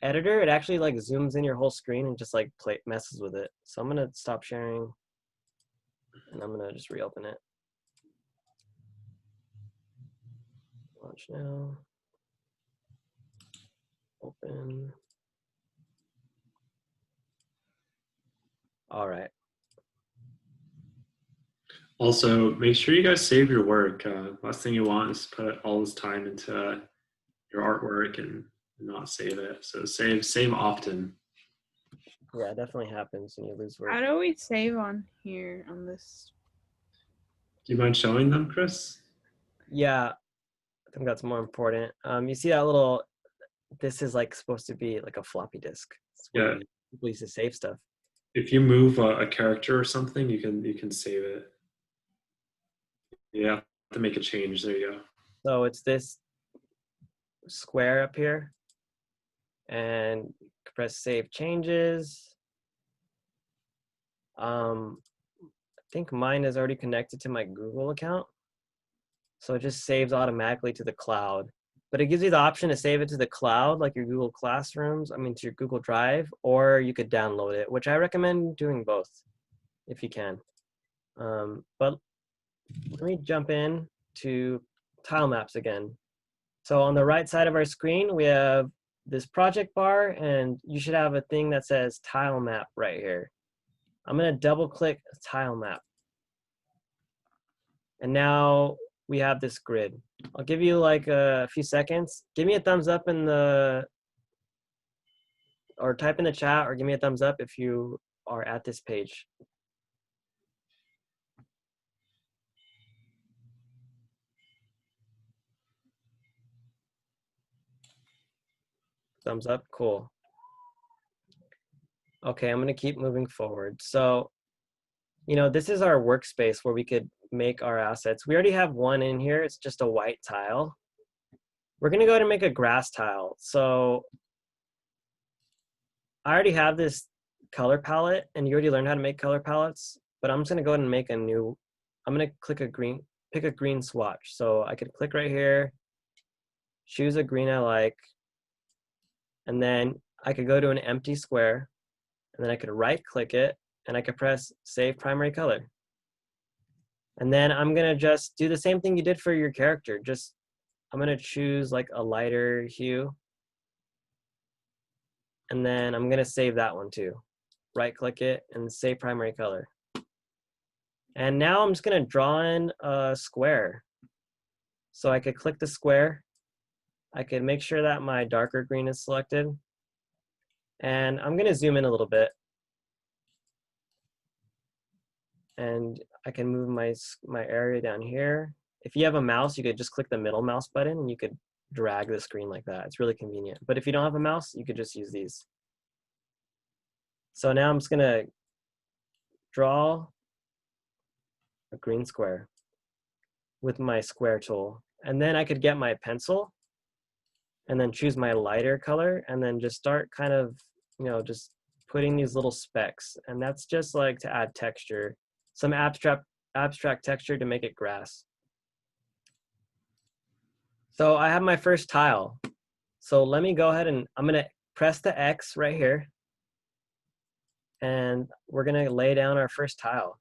editor, it actually like zooms in your whole screen and just like messes with it. So I'm gonna stop sharing and I'm gonna just reopen it. Launch now. Open. All right. Also, make sure you guys save your work. Last thing you want is put all this time into your artwork and not save it. So save often. Yeah, it definitely happens when you lose work. How do we save on here on this? Do you mind showing them, Chris? Yeah, I think that's more important. You see that little, this is like supposed to be like a floppy disk. It's where Yeah. people used to save stuff. If you move a character or something, you can save it. Yeah, to make a change. There you go. So it's this square up here, and press save changes. I think mine is already connected to my Google account, so it just saves automatically to the cloud. But it gives you the option to save it to the cloud, like your Google Classrooms, to your Google Drive, or you could download it, which I recommend doing both if you can. But let me jump in to tile maps again. So on the right side of our screen, we have this project bar, and you should have a thing that says tile map right here. I'm gonna double click tile map. And now we have this grid. I'll give you like a few seconds. Give me a thumbs up or type in the chat, or give me a thumbs up if you are at this page. Thumbs up, cool. Okay, I'm gonna keep moving forward. So, this is our workspace where we could make our assets. We already have one in here, it's just a white tile. We're gonna go ahead and make a grass tile. So I already have this color palette, and you already learned how to make color palettes, but I'm just gonna go ahead and make I'm gonna pick a green swatch. So I could click right here, choose a green I like, and then I could go to an empty square, and then I could right click it, and I could press save primary color. And then I'm gonna just do the same thing you did for your character. Just, I'm gonna choose like a lighter hue. And then I'm gonna save that one too. Right click it and save primary color. And now I'm just gonna draw in a square. So I could click the square. I could make sure that my darker green is selected. And I'm gonna zoom in a little bit. And I can move my area down here. If you have a mouse, you could just click the middle mouse button and you could drag the screen like that. It's really convenient. But if you don't have a mouse, you could just use these. So now I'm just gonna draw a green square with my square tool. And then I could get my pencil and then choose my lighter color and then just start kind of, just putting these little specks. And that's just like to add texture, some abstract texture to make it grass. So I have my first tile. So let me go ahead and I'm gonna press the X right here. And we're gonna lay down our first tile.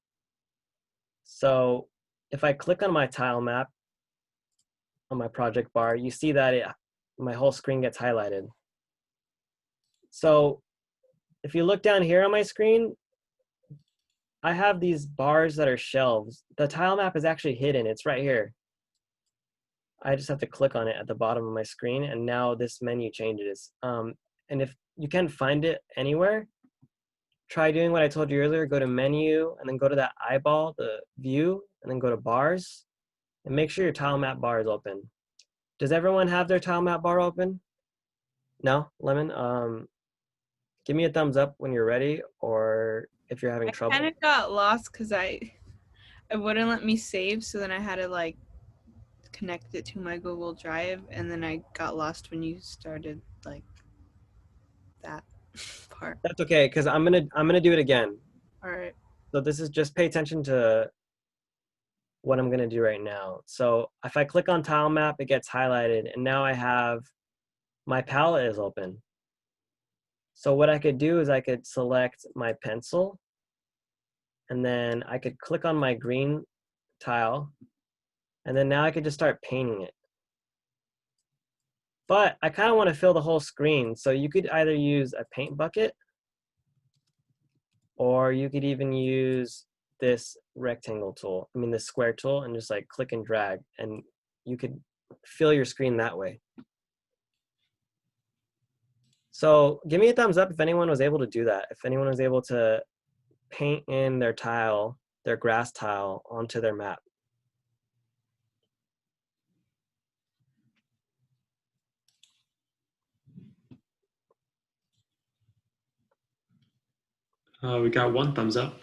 So if I click on my tile map on my project bar, you see that my whole screen gets highlighted. So if you look down here on my screen, I have these bars that are shelves. The tile map is actually hidden. It's right here. I just have to click on it at the bottom of my screen, and now this menu changes. And if you can't find it anywhere, try doing what I told you earlier. Go to menu, and then go to that eyeball, the view, and then go to bars, and make sure your tile map bar is open. Does everyone have their tile map bar open? No? Lemon? Give me a thumbs up when you're ready, or if you're having trouble. I kind of got lost because it wouldn't let me save, so then I had to like connect it to my Google Drive, and then I got lost when you started like that part. That's okay, because I'm gonna do it again. All right. So this is just pay attention to what I'm gonna do right now. So if I click on tile map, it gets highlighted, and now I have my palette is open. So what I could do is I could select my pencil, and then I could click on my green tile, and then now I could just start painting it. But I kind of want to fill the whole screen, so you could either use a paint bucket, or you could even use this rectangle tool, this square tool, and just like click and drag, and you could fill your screen that way. So give me a thumbs up if anyone was able to do that, if anyone was able to paint in their tile, their grass tile, onto their map. We got one thumbs up.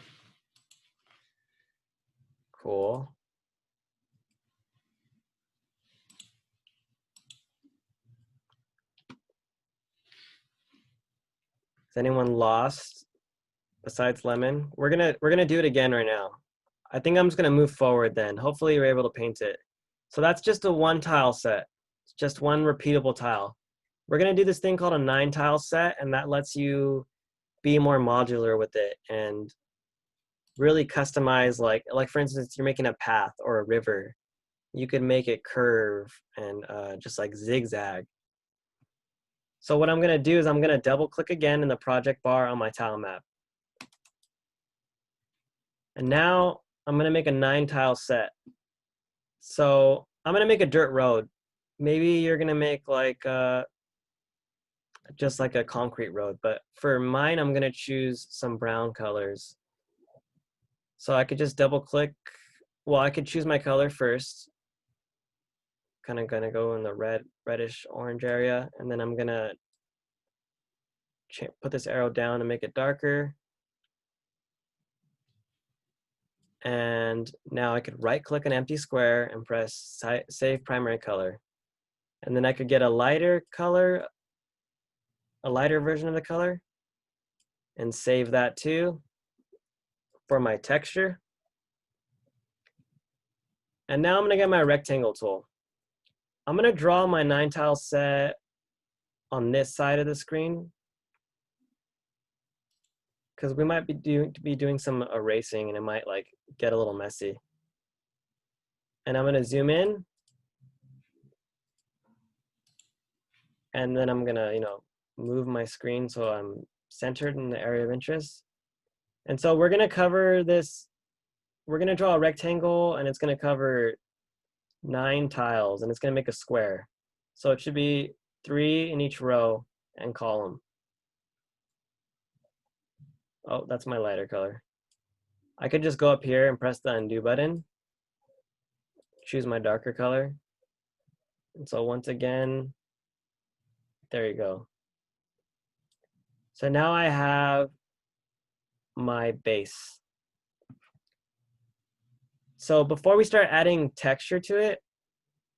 Cool. Is anyone lost besides Lemon? We're gonna do it again right now. I think I'm just gonna move forward then. Hopefully you're able to paint it. So that's just a one tile set. It's just one repeatable tile. We're gonna do this thing called a 9 tile set, and that lets you be more modular with it and really customize, like for instance, you're making a path or a river. You could make it curve and just like zigzag. So what I'm gonna do is I'm gonna double click again in the project bar on my tile map. And now I'm gonna make a 9 tile set. So I'm gonna make a dirt road. Maybe you're gonna make like just like a concrete road, but for mine, I'm gonna choose some brown colors. So I could just double click. Well, I could choose my color first. Kind of gonna go in the reddish orange area, and then I'm gonna put this arrow down and make it darker. And now I could right click an empty square and press save primary color. And then I could get a lighter color, a lighter version of the color, and save that too for my texture. And now I'm gonna get my rectangle tool. I'm gonna draw my 9 tile set on this side of the screen, because we might be doing some erasing and it might like get a little messy. And I'm gonna zoom in. And then I'm gonna, move my screen so I'm centered in the area of interest. And so we're gonna cover this, we're gonna draw a rectangle and it's gonna cover 9 tiles and it's gonna make a square. So it should be 3 in each row and column. Oh, that's my lighter color. I could just go up here and press the undo button, choose my darker color. And so once again, there you go. So now I have my base. So before we start adding texture to it,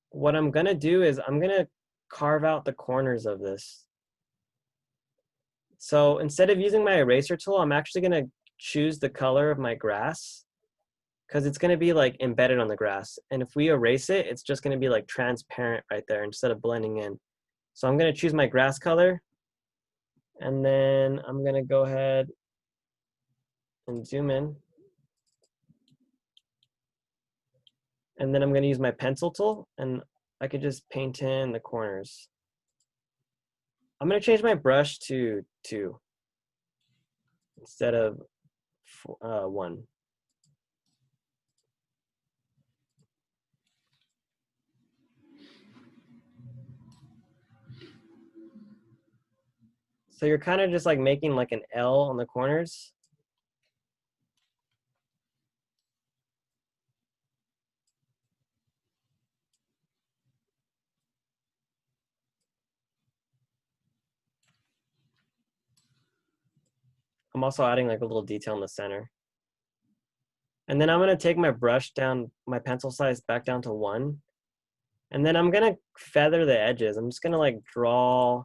what I'm gonna do is I'm gonna carve out the corners of this. So instead of using my eraser tool, I'm actually gonna choose the color of my grass because it's gonna be like embedded on the grass. And if we erase it, it's just gonna be like transparent right there instead of blending in. So I'm gonna choose my grass color and then I'm gonna go ahead and zoom in. And then I'm gonna use my pencil tool and I could just paint in the corners. I'm gonna change my brush to 2 instead of 1. So you're kind of just like making like an L on the corners. I'm also adding like a little detail in the center. And then I'm gonna take my brush down, my pencil size back down to 1. And then I'm gonna feather the edges. I'm just gonna like draw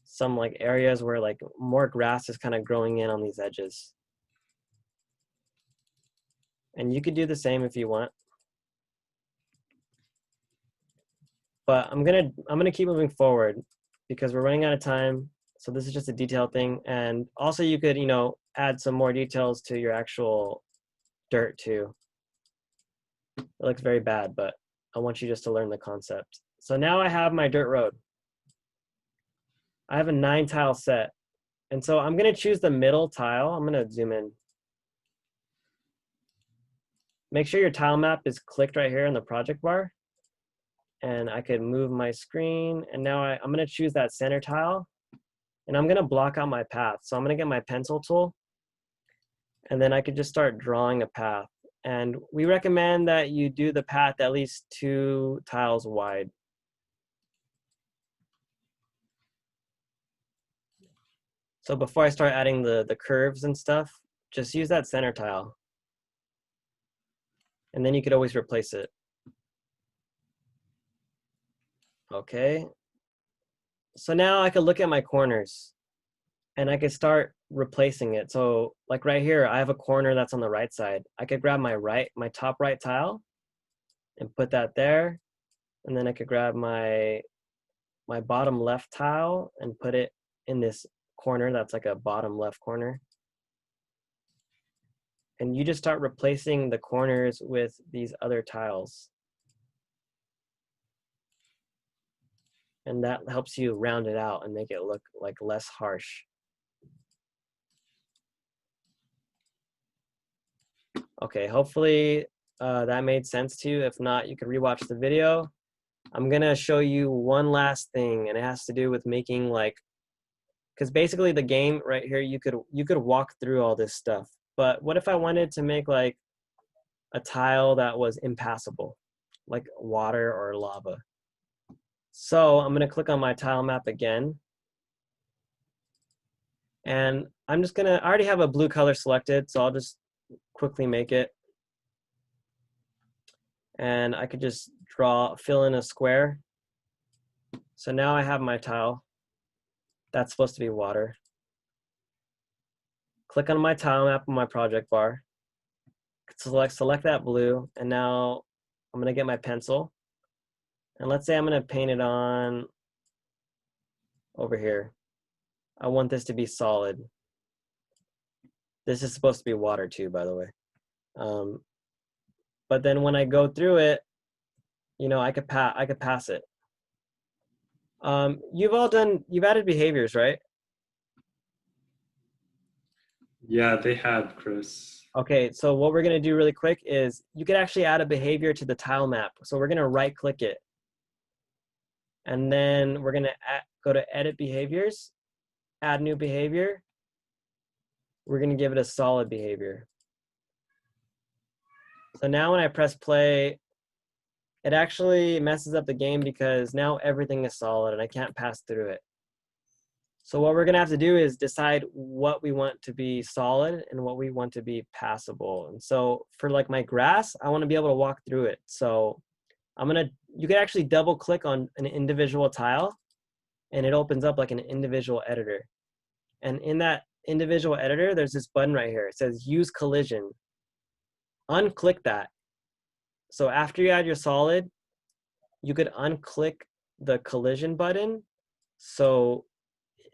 some like areas where like more grass is kind of growing in on these edges. And you could do the same if you want. But I'm gonna keep moving forward because we're running out of time. So this is just a detail thing. And also you could, add some more details to your actual dirt too. It looks very bad, but I want you just to learn the concept. So now I have my dirt road. I have a 9 tile set. And so I'm gonna choose the middle tile. I'm gonna zoom in. Make sure your tile map is clicked right here in the project bar. And I could move my screen. And now I'm gonna choose that center tile. And I'm gonna block out my path. So I'm gonna get my pencil tool. And then I could just start drawing a path. And we recommend that you do the path at least 2 tiles wide. So before I start adding the curves and stuff, just use that center tile. And then you could always replace it. Okay. So now I could look at my corners and I could start replacing it. So like right here, I have a corner that's on the right side. I could grab my top right tile and put that there. And then I could grab my bottom left tile and put it in this corner that's like a bottom left corner. And you just start replacing the corners with these other tiles. And that helps you round it out and make it look like less harsh. Okay, hopefully that made sense to you. If not, you can rewatch the video. I'm gonna show you one last thing, and it has to do with making because basically the game right here, you could walk through all this stuff. But what if I wanted to make like a tile that was impassable, like water or lava? So I'm gonna click on my tile map again. And I already have a blue color selected, so I'll just quickly make it. And I could just fill in a square. So now I have my tile. That's supposed to be water. Click on my tile map on my project bar. Select that blue, and now I'm gonna get my pencil. And let's say I'm gonna paint it on over here. I want this to be solid. This is supposed to be water too, by the way. but then when I go through it, you know, I could pass it. You've added behaviors, right? Yeah, they have, Chris. Okay, so what we're gonna do really quick is you could actually add a behavior to the tile map. So we're gonna right click it. And then we're gonna go to edit behaviors, add new behavior. We're gonna give it a solid behavior. So now when I press play, it actually messes up the game because now everything is solid and I can't pass through it. So what we're gonna have to do is decide what we want to be solid and what we want to be passable. And so for like my grass, I wanna be able to walk through it. So you can actually double click on an individual tile and it opens up like an individual editor. And in that individual editor, there's this button right here. It says use collision. Unclick that. So after you add your solid, you could unclick the collision button so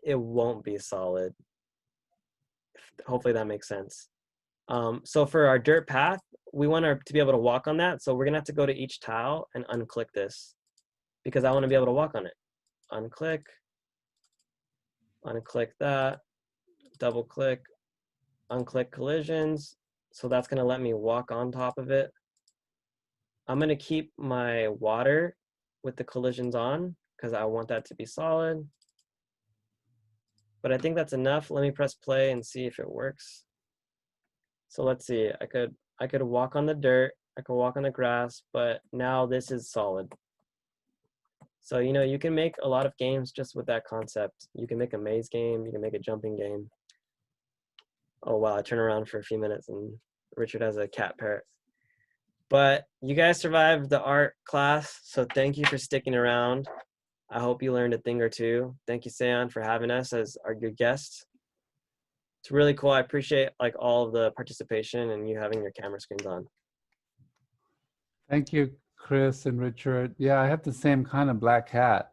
it won't be solid. Hopefully that makes sense. So for our dirt path, we want to be able to walk on that. So we're gonna have to go to each tile and unclick this because I want to be able to walk on it. Unclick, unclick that, double click, unclick collisions. So that's gonna let me walk on top of it. I'm gonna keep my water with the collisions on because I want that to be solid. But I think that's enough. Let me press play and see if it works. So let's see, I could walk on the dirt, I could walk on the grass, but now this is solid. So, you know, you can make a lot of games just with that concept. You can make a maze game, you can make a jumping game. Oh wow, I turn around for a few minutes and Richard has a cat parrot. But you guys survived the art class, so thank you for sticking around. I hope you learned a thing or two. Thank you, Seon, for having us as our good guest. It's really cool. I appreciate like all of the participation and you having your camera screens on. Thank you, Chris and Richard. Yeah, I have the same kind of black cat,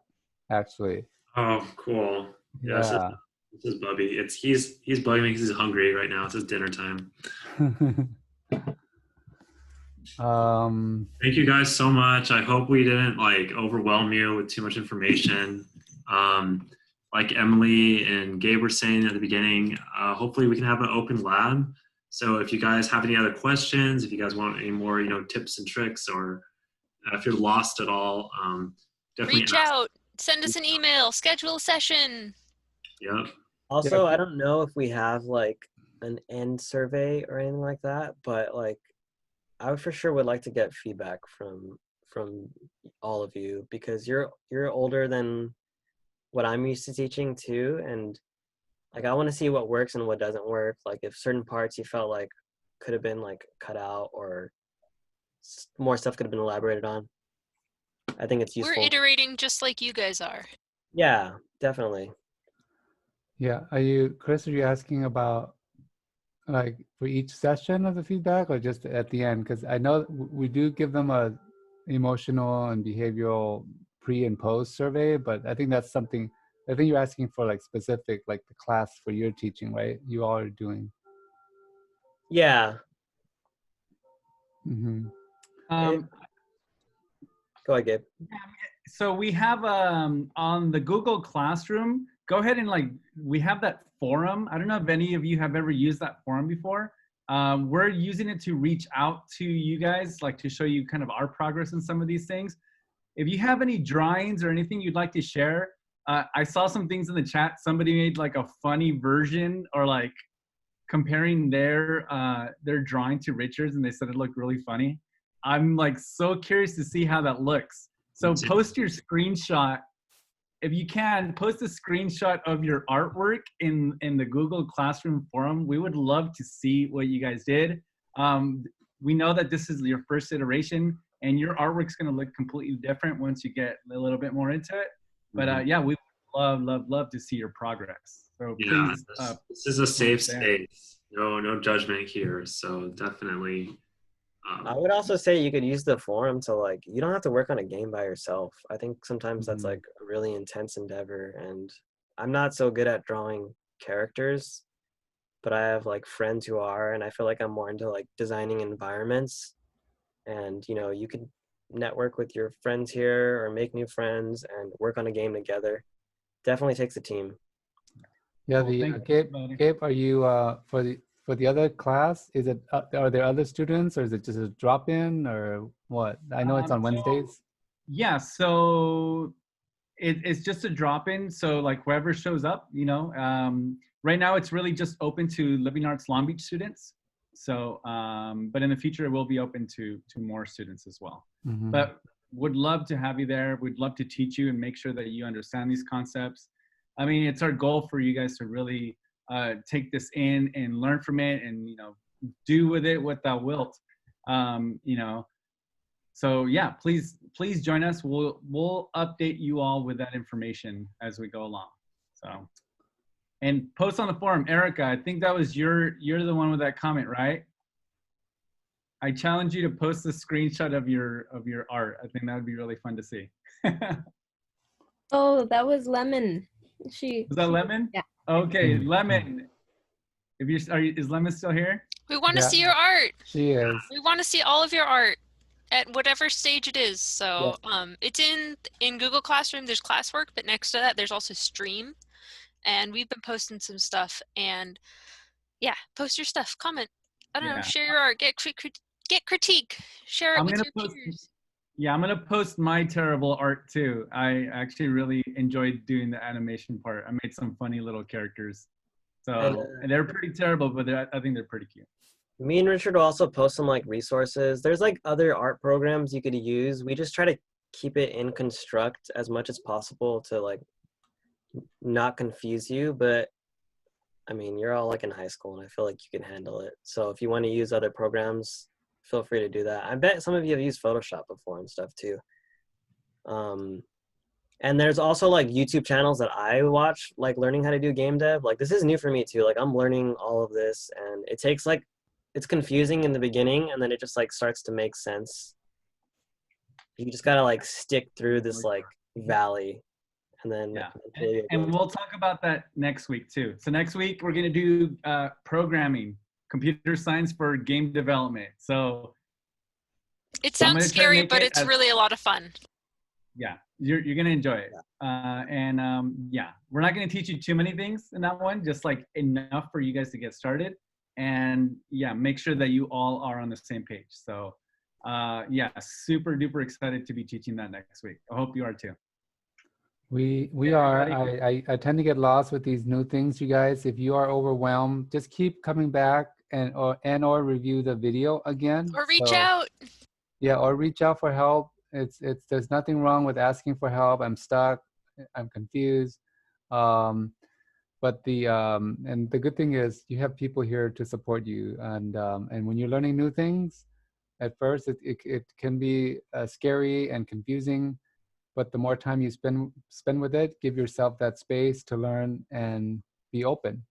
actually. Oh, cool. Yeah, Yeah. this is Bubby. He's bugging me because he's hungry right now. It's his dinner time. Thank you guys so much. I hope we didn't like overwhelm you with too much information. Like Emily and Gabe were saying at the beginning, hopefully we can have an open lab. So if you guys have any other questions, if you guys want any more, you know, tips and tricks, or if you're lost at all, definitely Reach ask. out, send us an email, schedule a session. Yep. Also, I don't know if we have like an end survey or anything like that, but like I for sure would like to get feedback from all of you because you're older than what I'm used to teaching too, and like I want to see what works and what doesn't work. Like if certain parts you felt like could have been like cut out or more stuff could have been elaborated on. I think it's useful. We're iterating just like you guys are. Yeah, definitely. Yeah, Chris, are you asking about like for each session of the feedback or just at the end? Because I know we do give them a emotional and behavioral pre and post survey, but I think that's something, I think you're asking for like specific, like the class for your teaching, right? You all are doing. Yeah. Mm-hmm. Go ahead, Gabe. So we have on the Google Classroom, go ahead and like, we have that forum. I don't know if any of you have ever used that forum before. We're using it to reach out to you guys, like to show you kind of our progress in some of these things. If you have any drawings or anything you'd like to share, I saw some things in the chat. Somebody made like a funny version or like comparing their drawing to Richard's and they said it looked really funny. I'm like so curious to see how that looks. So post your screenshot. If you can, post a screenshot of your artwork in the Google Classroom forum. We would love to see what you guys did. We know that this is your first iteration and your artwork's gonna look completely different once you get a little bit more into it. But yeah, we would love to see your progress. So yeah, please. This is a safe space. No judgment here. So definitely. I would also say you could use the forum to like, you don't have to work on a game by yourself. I think sometimes that's like a really intense endeavor and I'm not so good at drawing characters, but I have like friends who are, and I feel like I'm more into like designing environments. and you could network with your friends here or make new friends and work on a game together. Definitely takes a team. Yeah, Cool. the Thank you, Gabe, everybody. Gabe, are you for the other class? Is it are there other students, or is it just a drop-in, or what? I know it's on So Wednesdays. yeah, so it's just a drop-in. So like whoever shows up, right now it's really just open to Living Arts Long Beach students. So, but in the future it will be open to more students as well. Mhm. But would love to have you there. We'd love to teach you and make sure that you understand these concepts. I mean, it's our goal for you guys to really take this in and learn from it, and do with it what thou wilt. So yeah, please join us. We'll update you all with that information as we go along. So, and post on the forum, Erica. I think that was you're the one with that comment, right? I challenge you to post a screenshot of your art. I think that would be really fun to see. Oh, that was Lemon. Was that Lemon? Yeah. Okay, Mhm. Lemon. Is Lemon still here? We want to Yeah. see your art. She is. We want to see all of your art at whatever stage it is. So it's in Google Classroom. There's classwork, but next to that, there's also Stream. And we've been posting some stuff. And yeah, post your stuff. Comment. I don't know. Yeah. Share your art. Get critique. Share it I'm with gonna your post. peers. Yeah, I'm gonna post my terrible art too. I actually really enjoyed doing the animation part. I made some funny little characters. So and they're pretty terrible, but I think they're pretty cute. Me and Richard will also post some like resources. There's like other art programs you could use. We just try to keep it in Construct as much as possible to like not confuse you. But I mean, you're all like in high school, and I feel like you can handle it. So if you want to use other programs, feel free to do that. I bet some of you have used Photoshop before and stuff too. And there's also like YouTube channels that I watch, like learning how to do game dev. Like this is new for me too. Like I'm learning all of this, and it takes like, it's confusing in the beginning, and then it just like starts to make sense. You just gotta like stick through this like valley, and then Yeah, eventually and we'll talk about that next week too. So next week we're gonna do programming, computer science for game development. So It I'm sounds gonna try to scary, make but it it's as, really a lot of fun. yeah, you're gonna enjoy it. Yeah, we're not gonna teach you too many things in that one, just like enough for you guys to get started. And yeah, make sure that you all are on the same page. So yeah, super duper excited to be teaching that next week. I hope you are too. We Yeah, are. everybody. I tend to get lost with these new things, you guys. If you are overwhelmed, just keep coming back and or review the video again. Or reach So, out. yeah, or reach out for help. It's there's nothing wrong with asking for help. I'm stuck. I'm confused. But and the good thing is you have people here to support you. And when you're learning new things, at first it can be scary and confusing. But the more time you spend with it, give yourself that space to learn and be open.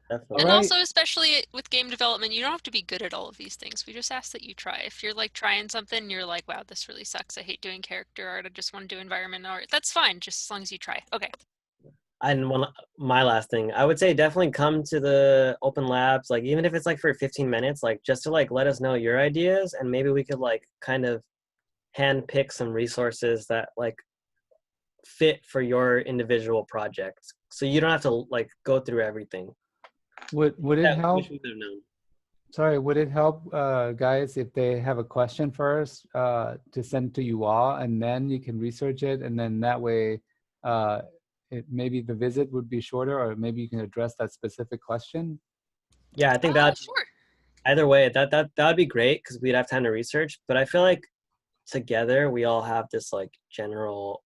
definitely. All And right. also, especially with game development, you don't have to be good at all of these things. We just ask that you try. If you're like trying something and you're like, wow, this really sucks. I hate doing character art. I just want to do environment art. That's fine, just as long as you try. Okay. And my last thing, I would say definitely come to the open labs, like even if it's like for 15 minutes, like just to like let us know your ideas, and maybe we could like kind of hand pick some resources that like fit for your individual projects, so you don't have to like go through everything. Would it Yeah, help? wish we could have known. Sorry, would it help, guys, if they have a question first to send to you all, and then you can research it, and then that way, maybe the visit would be shorter, or maybe you can address that specific question. Yeah, I think that Sure. either way, that would be great because we'd have time to research. But I feel like together we all have this like general.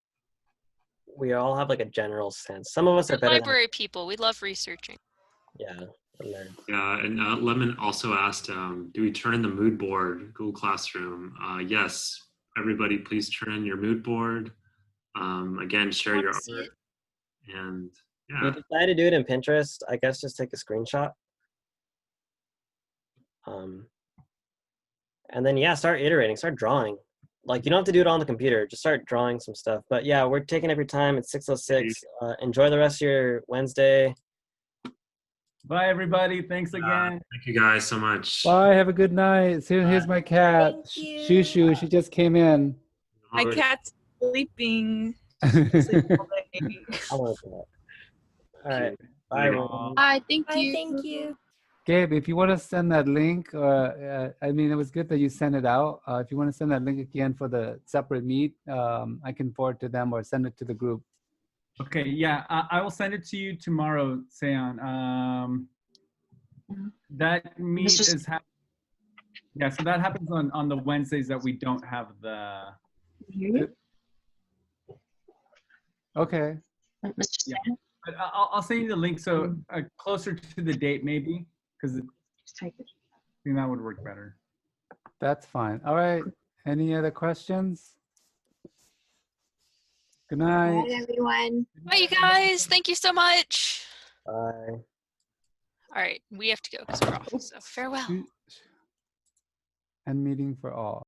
We all have like a general sense. Some of us are We're better than, library people. We love researching. yeah, we're nerds. Yeah, and Lemon also asked, do we turn in the mood board, Google Classroom? Yes, everybody please turn in your mood board. Again, share Want your to see art. it? And We yeah, decided to do it in Pinterest. I guess just take a screenshot. And then yeah, start iterating, start drawing. Like you don't have to do it on the computer. Just start drawing some stuff. But yeah, we're taking up your time. It's 6:06. Enjoy the rest of your Wednesday. Bye, everybody. Thanks again. Thank you guys so much. Bye. Have a good night. Here's my cat, Thank you. Shushu. She just came in. My cat's sleeping. Sleep all day. I like that. All right. Bye, everyone. Bye. Thank Bye, you. thank you. Gabe, if you want to send that link, I mean, it was good that you sent it out. If you want to send that link again for the separate meet, I can forward to them or send it to the group. Okay, yeah, I will send it to you tomorrow, Seon. That meet is yeah, so that happens on the Wednesdays that we don't have the. Okay. Yeah. But I'll send you the link so closer to the date maybe, because I think that would work better. That's fine. All right. Any other questions? Good night. Bye, everyone. Bye, you guys. Thank you so much. Bye. All right, we have to go because we're off. So farewell. And meeting for all.